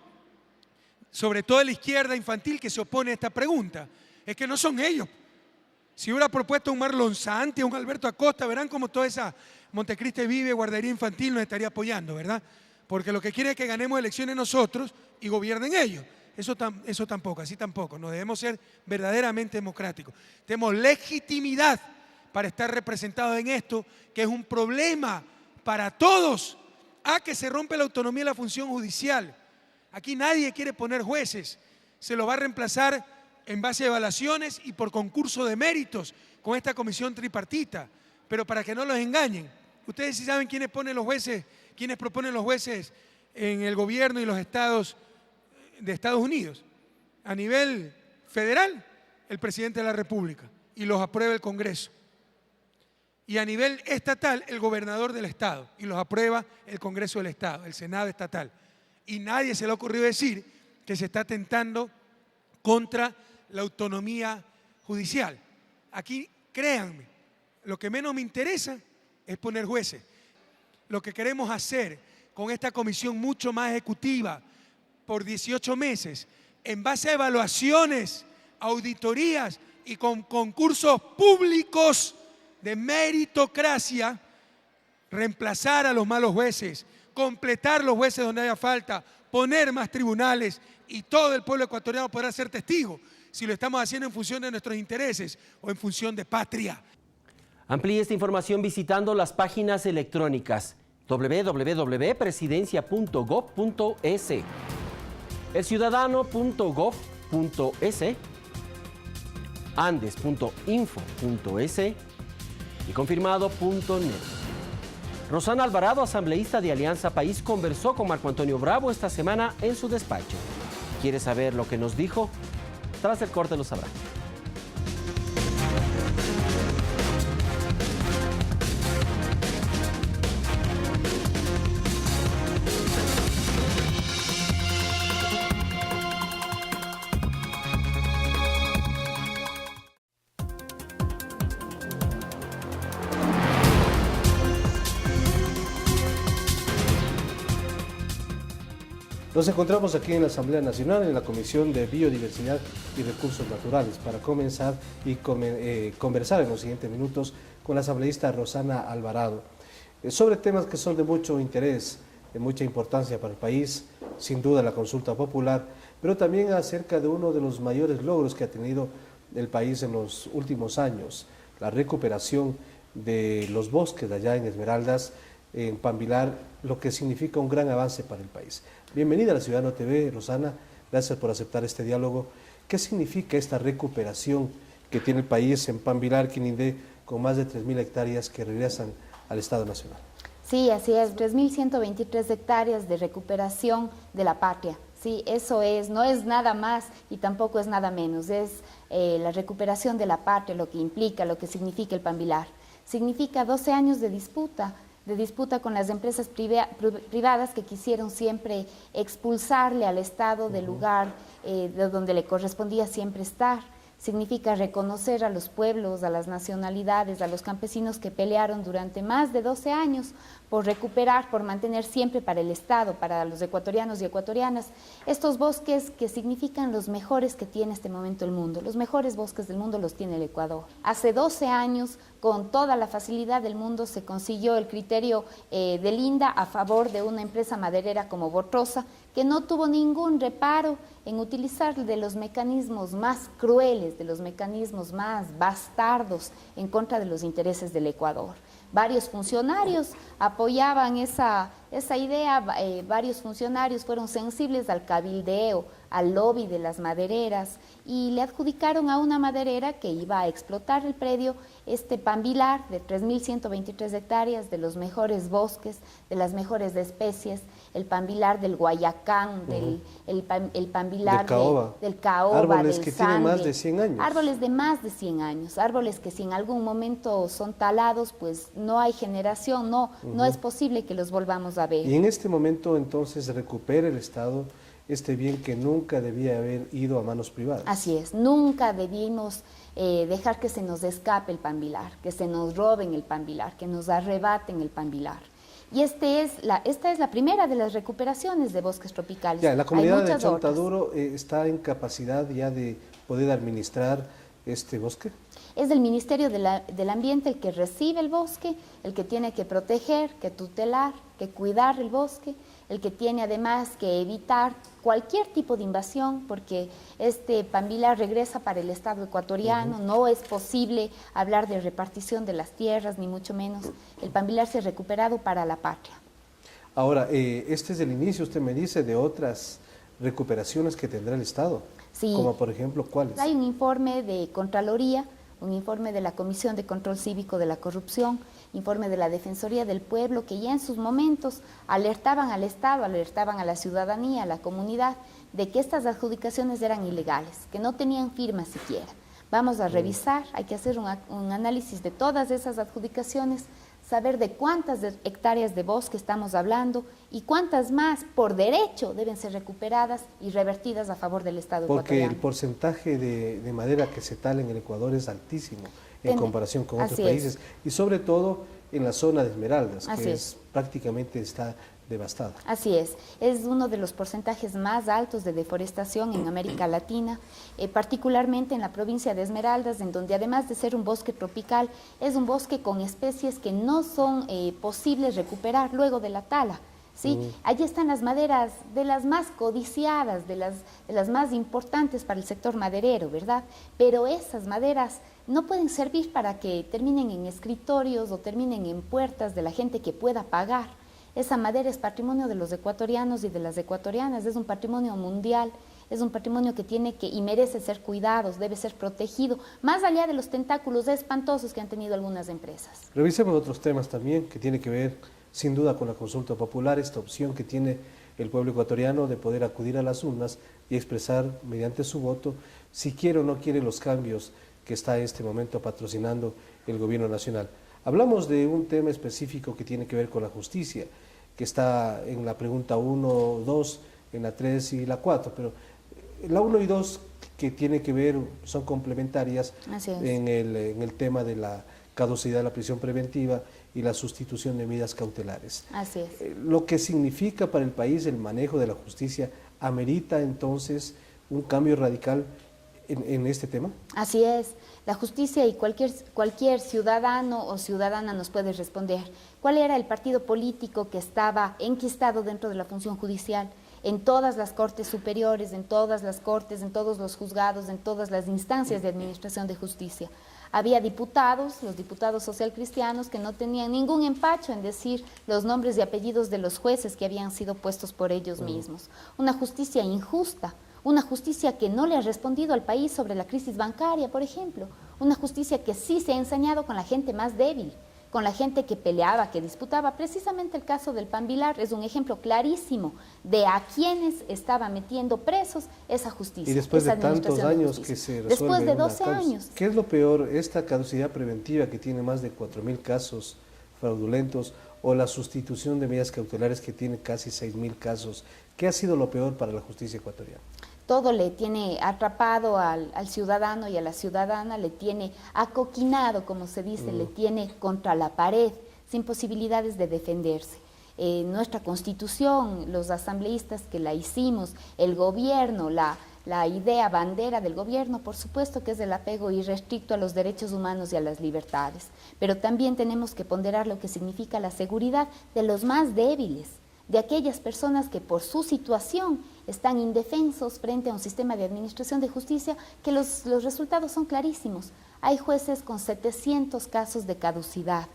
sobre todo la izquierda infantil que se opone a esta pregunta, es que no son ellos. Si hubiera propuesto un Marlon Santi, un Alberto Acosta, verán como toda esa Montecristi Vive, guardería infantil nos estaría apoyando, ¿verdad? Porque lo que quiere es que ganemos elecciones nosotros y gobiernen ellos. Eso tampoco, así tampoco. No debemos ser verdaderamente democráticos. Tenemos legitimidad para estar representados en esto, que es un problema para todos. Que se rompe la autonomía de la función judicial. Aquí nadie quiere poner jueces. Se lo va a reemplazar en base a evaluaciones y por concurso de méritos con esta comisión tripartita. Pero para que no los engañen, ustedes sí saben quiénes ponen los jueces, quiénes proponen los jueces en el gobierno y los estados de Estados Unidos. A nivel federal, el presidente de la República, y los aprueba el Congreso. Y a nivel estatal, el gobernador del estado, y los aprueba el Congreso del Estado, el Senado estatal. Y nadie se le ha ocurrido decir que se está atentando contra la autonomía judicial. Aquí, créanme, lo que menos me interesa es poner jueces. Lo que queremos hacer con esta comisión mucho más ejecutiva, por 18 meses, en base a evaluaciones, auditorías y con concursos públicos de meritocracia, reemplazar a los malos jueces, completar los jueces donde haya falta, poner más tribunales y todo el pueblo ecuatoriano podrá ser testigo si lo estamos haciendo en función de nuestros intereses o en función de patria. Amplíe esta información visitando las páginas electrónicas www.presidencia.gov.es, elciudadano.gov.es, andes.info.es y confirmado.net. Rosana Alvarado, asambleísta de Alianza País, conversó con Marco Antonio Bravo esta semana en su despacho. ¿Quiere saber lo que nos dijo? Tras el corte lo sabrá. Nos encontramos aquí en la Asamblea Nacional, en la Comisión de Biodiversidad y Recursos Naturales, para comenzar y conversar en los siguientes minutos con la asambleísta Rosana Alvarado sobre temas que son de mucho interés, de mucha importancia para el país, sin duda la consulta popular, pero también acerca de uno de los mayores logros que ha tenido el país en los últimos años, la recuperación de los bosques de allá en Esmeraldas, en Pambilar, lo que significa un gran avance para el país. Bienvenida a la Ciudadano TV, Rosana, gracias por aceptar este diálogo. ¿Qué significa esta recuperación que tiene el país en Pambilar, Quinindé, con más de 3.000 hectáreas que regresan al Estado Nacional? Sí, así es, 3.123 hectáreas de recuperación de la patria. Sí, eso es, no es nada más y tampoco es nada menos, es la recuperación de la patria, lo que implica, lo que significa el Pambilar. Significa 12 años de disputa con las empresas privadas que quisieron siempre expulsarle al Estado del lugar de donde le correspondía siempre estar. Significa reconocer a los pueblos, a las nacionalidades, a los campesinos que pelearon durante más de 12 años por recuperar, por mantener siempre para el Estado, para los ecuatorianos y ecuatorianas, estos bosques que significan los mejores que tiene este momento el mundo. Los mejores bosques del mundo los tiene el Ecuador. Hace 12 años, con toda la facilidad del mundo, se consiguió el criterio del INDA a favor de una empresa maderera como Botrosa, que no tuvo ningún reparo en utilizar de los mecanismos más crueles, de los mecanismos más bastardos en contra de los intereses del Ecuador. Varios funcionarios apoyaban esa esa idea, varios funcionarios fueron sensibles al cabildeo, al lobby de las madereras y le adjudicaron a una maderera que iba a explotar el predio este Pambilar de 3.123 hectáreas, de los mejores bosques, de las mejores especies, el Pambilar del Guayacán, el Pambilar del Caoba, árboles del que Sangre, tienen más de 100 años. Árboles de más de 100 años, árboles que si en algún momento son talados, pues no hay generación, no es posible que los volvamos a ver. Y en este momento entonces recupera el Estado este bien que nunca debía haber ido a manos privadas. Así es, nunca debimos dejar que se nos escape el Pambilar, que se nos roben el Pambilar, que nos arrebaten el Pambilar. Y esta es la primera de las recuperaciones de bosques tropicales. Ya, la comunidad de otras. Chontaduro está en capacidad ya de poder administrar este bosque. Es el Ministerio del Ambiente el que recibe el bosque, el que tiene que proteger, que tutelar, que cuidar el bosque, el que tiene además que evitar cualquier tipo de invasión, porque este Pambilar regresa para el Estado ecuatoriano, no es posible hablar de repartición de las tierras, ni mucho menos. El Pambilar se ha recuperado para la patria. Ahora, este es el inicio, usted me dice, de otras recuperaciones que tendrá el Estado, Sí. como por ejemplo, ¿cuáles? Hay un informe de Contraloría, un informe de la Comisión de Control Cívico de la Corrupción, informe de la Defensoría del Pueblo, que ya en sus momentos alertaban al Estado, alertaban a la ciudadanía, a la comunidad, de que estas adjudicaciones eran ilegales, que no tenían firma siquiera. Vamos a revisar, hay que hacer un análisis de todas esas adjudicaciones, saber de cuántas hectáreas de bosque estamos hablando y cuántas más por derecho deben ser recuperadas y revertidas a favor del Estado Porque ecuatoriano. el porcentaje de madera que se tala en el Ecuador es altísimo en comparación con otros países y sobre todo en la zona de Esmeraldas, que prácticamente está devastada. Así es uno de los porcentajes más altos de deforestación en América Latina, particularmente en la provincia de Esmeraldas, en donde además de ser un bosque tropical, es un bosque con especies que no son posibles recuperar luego de la tala. ¿Sí? Allí están las maderas de las más codiciadas, de las más importantes para el sector maderero, ¿verdad? Pero esas maderas no pueden servir para que terminen en escritorios o terminen en puertas de la gente que pueda pagar. Esa madera es patrimonio de los ecuatorianos y de las ecuatorianas, es un patrimonio mundial, es un patrimonio que tiene que y merece ser cuidado, debe ser protegido, más allá de los tentáculos espantosos que han tenido algunas empresas. Revisemos otros temas también que tiene que ver sin duda con la consulta popular, esta opción que tiene el pueblo ecuatoriano de poder acudir a las urnas y expresar mediante su voto si quiere o no quiere los cambios que está en este momento patrocinando el gobierno nacional. Hablamos de un tema específico que tiene que ver con la justicia, que está en la pregunta 1, 2, en la 3 y la 4, pero la 1 y 2 que tiene que ver, son complementarias en el tema de la caducidad de la prisión preventiva y la sustitución de medidas cautelares. Así es. Lo que significa para el país el manejo de la justicia, ¿amerita entonces un cambio radical en este tema? Así es. La justicia y cualquier ciudadano o ciudadana nos puede responder. ¿Cuál era el partido político que estaba enquistado dentro de la función judicial? En todas las cortes superiores, en todas las cortes, en todos los juzgados, en todas las instancias de administración de justicia. Había diputados, los diputados socialcristianos, que no tenían ningún empacho en decir los nombres y apellidos de los jueces que habían sido puestos por ellos mismos. Una justicia injusta, una justicia que no le ha respondido al país sobre la crisis bancaria, por ejemplo. Una justicia que sí se ha ensañado con la gente más débil, con la gente que peleaba, que disputaba. Precisamente el caso del Pambilar es un ejemplo clarísimo de a quienes estaba metiendo presos esa justicia. Y después de tantos años que se resuelve después de 12 años. ¿Qué es lo peor, esta caducidad preventiva que tiene más de 4.000 casos fraudulentos o la sustitución de medidas cautelares que tiene casi 6.000 casos? ¿Qué ha sido lo peor para la justicia ecuatoriana? Todo le tiene atrapado al ciudadano y a la ciudadana, le tiene acoquinado, como se dice, le tiene contra la pared, sin posibilidades de defenderse. Nuestra Constitución, los asambleístas que la hicimos, el gobierno, la idea bandera del gobierno, por supuesto que es el apego irrestricto a los derechos humanos y a las libertades, pero también tenemos que ponderar lo que significa la seguridad de los más débiles, de aquellas personas que por su situación están indefensos frente a un sistema de administración de justicia, que los resultados son clarísimos. Hay jueces con 700 casos de caducidad,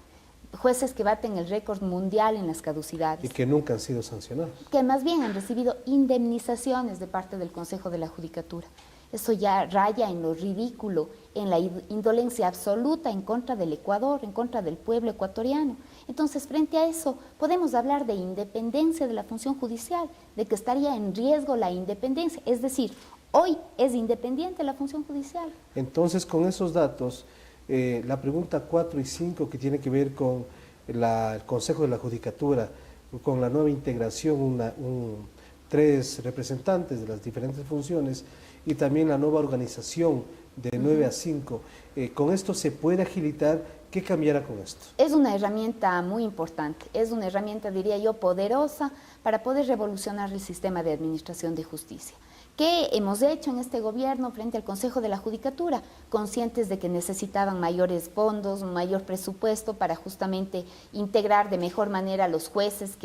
jueces que baten el récord mundial en las caducidades. Y que nunca han sido sancionados. Que más bien han recibido indemnizaciones de parte del Consejo de la Judicatura. Eso ya raya en lo ridículo, en la indolencia absoluta en contra del Ecuador, en contra del pueblo ecuatoriano. Entonces, frente a eso, podemos hablar de independencia de la función judicial, de que estaría en riesgo la independencia. Es decir, hoy es independiente la función judicial. Entonces, con esos datos, la pregunta 4 y 5, que tiene que ver con el Consejo de la Judicatura, con la nueva integración, 3 representantes de las diferentes funciones y también la nueva organización de 9 a 5, ¿con esto se puede agilitar? ¿Qué cambiará con esto? Es una herramienta muy importante, es una herramienta, diría yo, poderosa para poder revolucionar el sistema de administración de justicia. ¿Qué hemos hecho en este gobierno frente al Consejo de la Judicatura? Conscientes de que necesitaban mayores fondos, un mayor presupuesto para justamente integrar de mejor manera a los jueces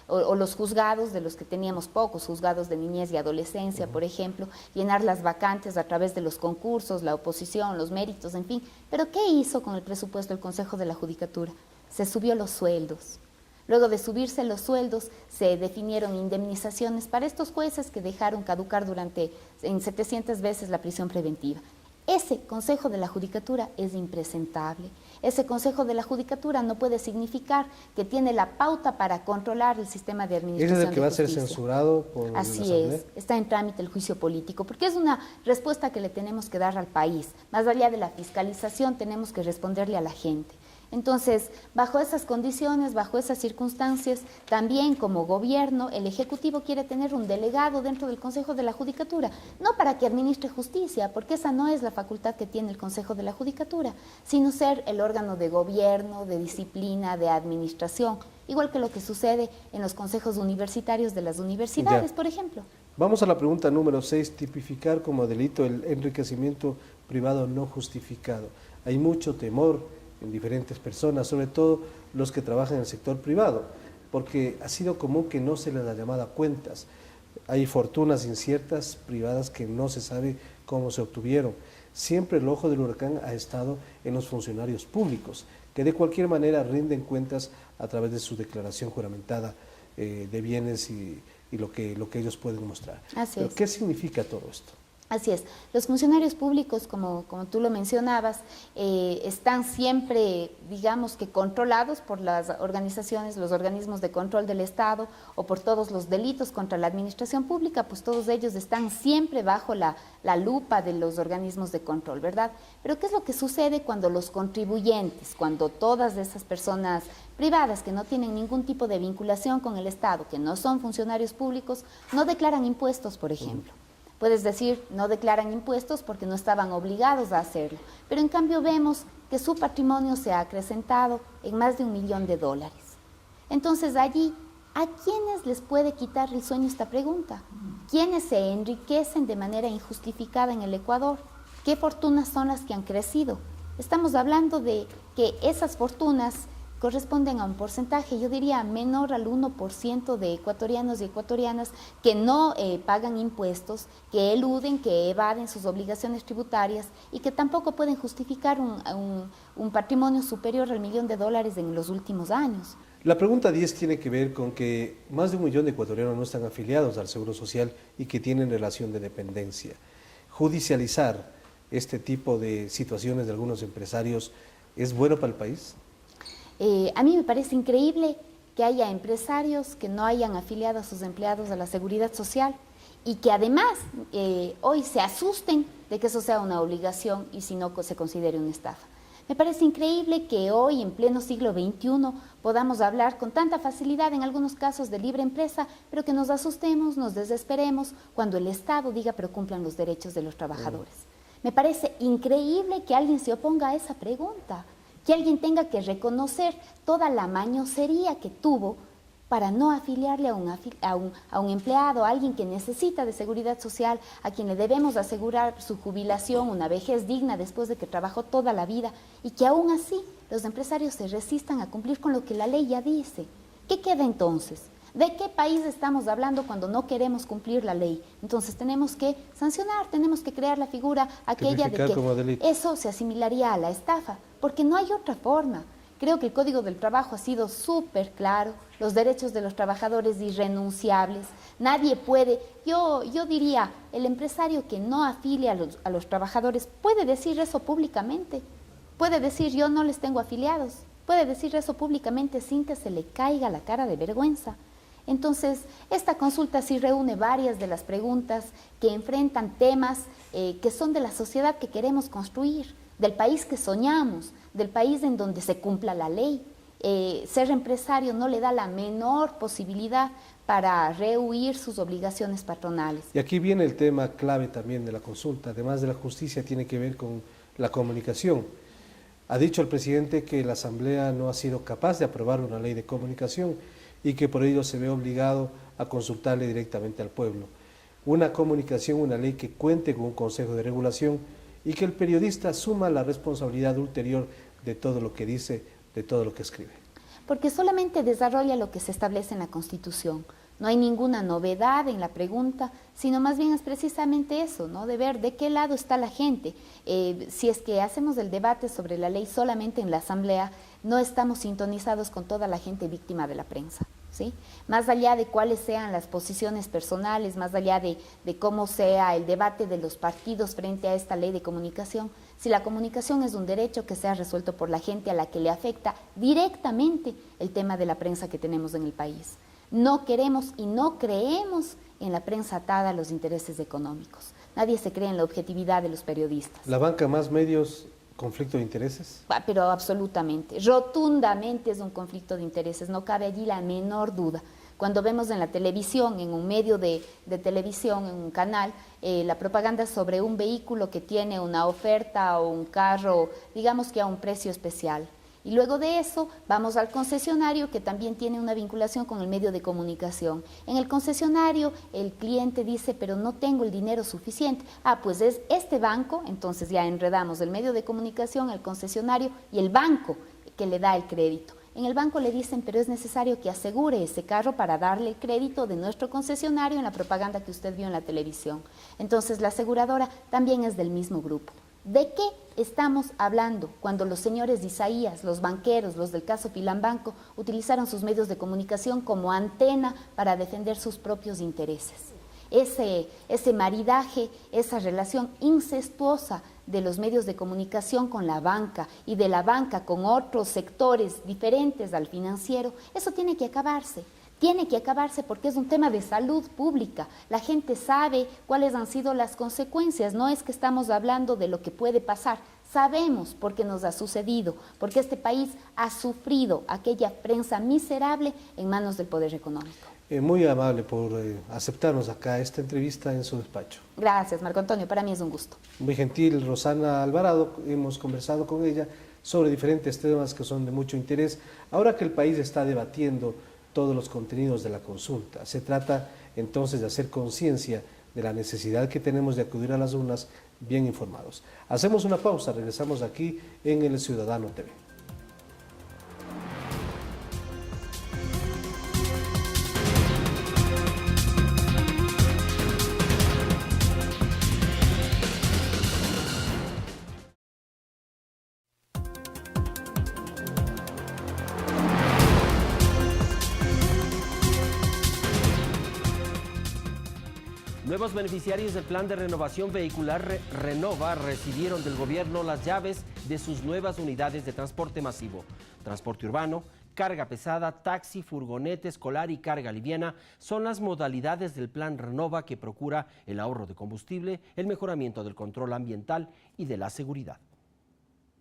o los juzgados, de los que teníamos pocos, juzgados de niñez y adolescencia, por ejemplo, llenar las vacantes a través de los concursos, la oposición, los méritos, en fin. Pero ¿qué hizo con el presupuesto el Consejo de la Judicatura? Se subió los sueldos. Luego de subirse los sueldos, se definieron indemnizaciones para estos jueces que dejaron caducar en 700 veces la prisión preventiva. Ese Consejo de la Judicatura es impresentable. Ese Consejo de la Judicatura no puede significar que tiene la pauta para controlar el sistema de administración de justicia. ¿Es el que va a ser censurado por la Asamblea? Así es, está en trámite el juicio político, porque es una respuesta que le tenemos que dar al país. Más allá de la fiscalización, tenemos que responderle a la gente. Entonces, bajo esas condiciones, bajo esas circunstancias, también como gobierno, el Ejecutivo quiere tener un delegado dentro del Consejo de la Judicatura, no para que administre justicia, porque esa no es la facultad que tiene el Consejo de la Judicatura, sino ser el órgano de gobierno, de disciplina, de administración, igual que lo que sucede en los consejos universitarios de las universidades, por ejemplo. Vamos a la pregunta número 6, tipificar como delito el enriquecimiento privado no justificado. Hay mucho temor en diferentes personas, sobre todo los que trabajan en el sector privado, porque ha sido común que no se les da llamada a cuentas. Hay fortunas inciertas privadas que no se sabe cómo se obtuvieron. Siempre el ojo del huracán ha estado en los funcionarios públicos, que de cualquier manera rinden cuentas a través de su declaración juramentada de bienes y lo que ellos pueden mostrar. Así es. ¿Qué significa todo esto? Así es. Los funcionarios públicos, como tú lo mencionabas, están siempre, digamos que controlados por las organizaciones, los organismos de control del Estado o por todos los delitos contra la administración pública, pues todos ellos están siempre bajo la lupa de los organismos de control, ¿verdad? Pero ¿qué es lo que sucede cuando los contribuyentes, cuando todas esas personas privadas que no tienen ningún tipo de vinculación con el Estado, que no son funcionarios públicos, no declaran impuestos, por ejemplo? Puedes decir, no declaran impuestos porque no estaban obligados a hacerlo, pero en cambio vemos que su patrimonio se ha acrecentado en más de $1 millón. Entonces allí, ¿a quiénes les puede quitar el sueño esta pregunta? ¿Quiénes se enriquecen de manera injustificada en el Ecuador? ¿Qué fortunas son las que han crecido? Estamos hablando de que esas fortunas corresponden a un porcentaje, yo diría menor al 1% de ecuatorianos y ecuatorianas que no pagan impuestos, que eluden, que evaden sus obligaciones tributarias y que tampoco pueden justificar un patrimonio superior al $1 millón en los últimos años. La pregunta 10 tiene que ver con que más de 1 millón de ecuatorianos no están afiliados al Seguro Social y que tienen relación de dependencia. Judicializar este tipo de situaciones de algunos empresarios, ¿es bueno para el país? A mí me parece increíble que haya empresarios que no hayan afiliado a sus empleados a la Seguridad Social y que además hoy se asusten de que eso sea una obligación y si no se considere una estafa. Me parece increíble que hoy, en pleno siglo XXI, podamos hablar con tanta facilidad, en algunos casos, de libre empresa, pero que nos asustemos, nos desesperemos cuando el Estado diga pero cumplan los derechos de los trabajadores. Me parece increíble que alguien se oponga a esa pregunta, que alguien tenga que reconocer toda la mañosería que tuvo para no afiliarle a un empleado, a alguien que necesita de seguridad social, a quien le debemos asegurar su jubilación, una vejez digna después de que trabajó toda la vida, y que aún así los empresarios se resistan a cumplir con lo que la ley ya dice. ¿Qué queda entonces? ¿De qué país estamos hablando cuando no queremos cumplir la ley? Entonces tenemos que sancionar, tenemos que crear la figura aquella de que eso se asimilaría a la estafa, porque no hay otra forma. Creo que el Código del Trabajo ha sido súper claro, los derechos de los trabajadores irrenunciables. Nadie puede, yo diría, el empresario que no afilia a los trabajadores puede decir eso públicamente, puede decir yo no les tengo afiliados, puede decir eso públicamente sin que se le caiga la cara de vergüenza. Entonces, esta consulta sí reúne varias de las preguntas que enfrentan temas que son de la sociedad que queremos construir, del país que soñamos, del país en donde se cumpla la ley. Ser empresario no le da la menor posibilidad para rehuir sus obligaciones patronales. Y aquí viene el tema clave también de la consulta, además de la justicia, tiene que ver con la comunicación. Ha dicho el presidente que la Asamblea no ha sido capaz de aprobar una ley de comunicación y que por ello se ve obligado a consultarle directamente al pueblo. Una comunicación, una ley que cuente con un consejo de regulación y que el periodista asuma la responsabilidad ulterior de todo lo que dice, de todo lo que escribe. Porque solamente desarrolla lo que se establece en la Constitución. No hay ninguna novedad en la pregunta, sino más bien es precisamente eso, ¿no? De ver de qué lado está la gente. Si es que hacemos el debate sobre la ley solamente en la Asamblea, no estamos sintonizados con toda la gente víctima de la prensa, ¿sí? Más allá de cuáles sean las posiciones personales, más allá de cómo sea el debate de los partidos frente a esta ley de comunicación, si la comunicación es un derecho que sea resuelto por la gente a la que le afecta directamente el tema de la prensa que tenemos en el país. No queremos y no creemos en la prensa atada a los intereses económicos. Nadie se cree en la objetividad de los periodistas. ¿La banca más medios, conflicto de intereses? Pero absolutamente, rotundamente es un conflicto de intereses, no cabe allí la menor duda. Cuando vemos en la televisión, en un medio de televisión, en un canal, la propaganda sobre un vehículo que tiene una oferta o un carro, digamos que a un precio especial. Y luego de eso vamos al concesionario, que también tiene una vinculación con el medio de comunicación. En el concesionario el cliente dice, pero no tengo el dinero suficiente. Pues es este banco, entonces ya enredamos el medio de comunicación, el concesionario y el banco que le da el crédito. En el banco le dicen, pero es necesario que asegure ese carro para darle el crédito de nuestro concesionario en la propaganda que usted vio en la televisión. Entonces la aseguradora también es del mismo grupo. ¿De qué estamos hablando cuando los señores de Isaías, los banqueros, los del caso Filambanco, utilizaron sus medios de comunicación como antena para defender sus propios intereses? Ese maridaje, esa relación incestuosa de los medios de comunicación con la banca y de la banca con otros sectores diferentes al financiero, eso tiene que acabarse. Tiene que acabarse porque es un tema de salud pública. La gente sabe cuáles han sido las consecuencias. No es que estamos hablando de lo que puede pasar. Sabemos por qué nos ha sucedido, porque este país ha sufrido aquella prensa miserable en manos del poder económico. Muy amable por aceptarnos acá esta entrevista en su despacho. Gracias, Marco Antonio. Para mí es un gusto. Muy gentil, Rosana Alvarado. Hemos conversado con ella sobre diferentes temas que son de mucho interés. Ahora que el país está debatiendo todos los contenidos de la consulta. Se trata entonces de hacer conciencia de la necesidad que tenemos de acudir a las urnas bien informados. Hacemos una pausa, regresamos aquí en El Ciudadano TV. Nuevos beneficiarios del Plan de Renovación Vehicular Renova recibieron del gobierno las llaves de sus nuevas unidades de transporte masivo. Transporte urbano, carga pesada, taxi, furgoneta escolar y carga liviana son las modalidades del Plan Renova que procura el ahorro de combustible, el mejoramiento del control ambiental y de la seguridad.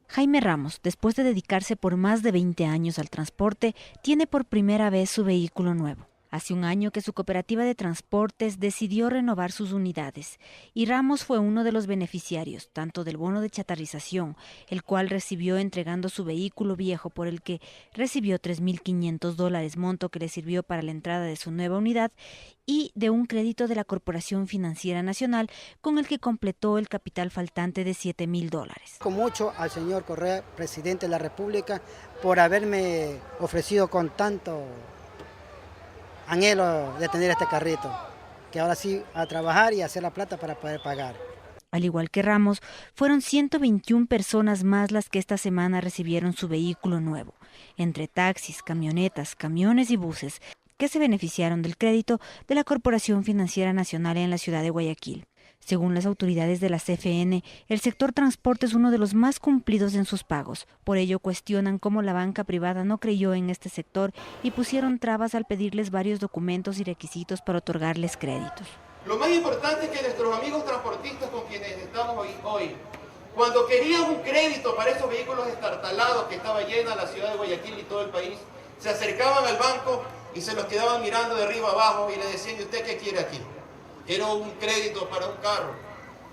Jaime Ramos, después de dedicarse por más de 20 años al transporte, tiene por primera vez su vehículo nuevo. Hace un año que su cooperativa de transportes decidió renovar sus unidades y Ramos fue uno de los beneficiarios, tanto del bono de chatarrización, el cual recibió entregando su vehículo viejo por el que recibió $3.500, monto que le sirvió para la entrada de su nueva unidad, y de un crédito de la Corporación Financiera Nacional con el que completó el capital faltante de $7.000. Con mucho al señor Correa, presidente de la República, por haberme ofrecido con tanto anhelo de tener este carrito, que ahora sí a trabajar y hacer la plata para poder pagar. Al igual que Ramos, fueron 121 personas más las que esta semana recibieron su vehículo nuevo, entre taxis, camionetas, camiones y buses, que se beneficiaron del crédito de la Corporación Financiera Nacional en la ciudad de Guayaquil. Según las autoridades de la CFN, el sector transporte es uno de los más cumplidos en sus pagos. Por ello cuestionan cómo la banca privada no creyó en este sector y pusieron trabas al pedirles varios documentos y requisitos para otorgarles créditos. Lo más importante es que nuestros amigos transportistas con quienes estamos hoy, cuando querían un crédito para esos vehículos estartalados que estaba llena la ciudad de Guayaquil y todo el país, se acercaban al banco y se los quedaban mirando de arriba abajo y le decían: ¿y usted qué quiere aquí? Quiero un crédito para un carro.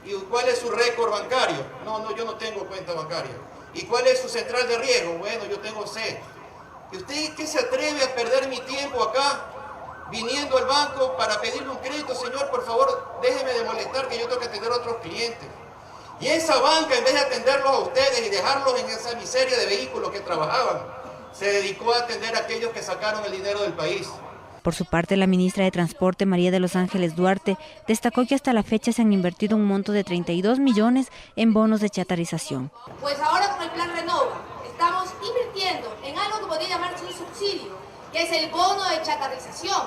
¿Y cuál es su récord bancario? No, yo no tengo cuenta bancaria. ¿Y cuál es su central de riesgo? Bueno, yo tengo C. ¿Y usted qué se atreve a perder mi tiempo acá, viniendo al banco para pedirle un crédito? Señor, por favor, déjeme de molestar, que yo tengo que atender a otros clientes. Y esa banca, en vez de atenderlos a ustedes y dejarlos en esa miseria de vehículos que trabajaban, se dedicó a atender a aquellos que sacaron el dinero del país. Por su parte, la ministra de Transporte, María de los Ángeles Duarte, destacó que hasta la fecha se han invertido un monto de 32 millones en bonos de chatarización. Pues ahora con el plan Renova estamos invirtiendo en algo que podría llamarse un subsidio, que es el bono de chatarización.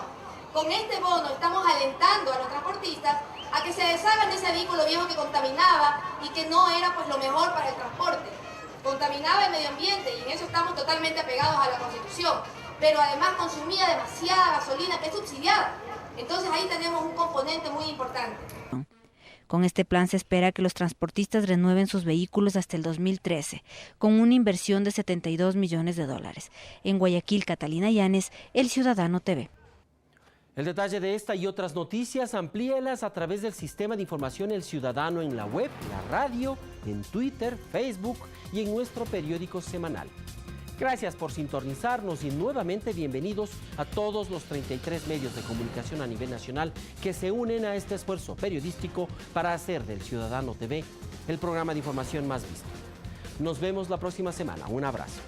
Con este bono estamos alentando a los transportistas a que se deshagan de ese vehículo viejo que contaminaba y que no era pues lo mejor para el transporte. Contaminaba el medio ambiente y en eso estamos totalmente apegados a la Constitución, pero además consumía demasiada gasolina que es subsidiada. Entonces ahí tenemos un componente muy importante. Con este plan se espera que los transportistas renueven sus vehículos hasta el 2013, con una inversión de $72 millones. En Guayaquil, Catalina Llanes, El Ciudadano TV. El detalle de esta y otras noticias, amplíelas a través del sistema de información El Ciudadano en la web, la radio, en Twitter, Facebook y en nuestro periódico semanal. Gracias por sintonizarnos y nuevamente bienvenidos a todos los 33 medios de comunicación a nivel nacional que se unen a este esfuerzo periodístico para hacer del Ciudadano TV el programa de información más visto. Nos vemos la próxima semana. Un abrazo.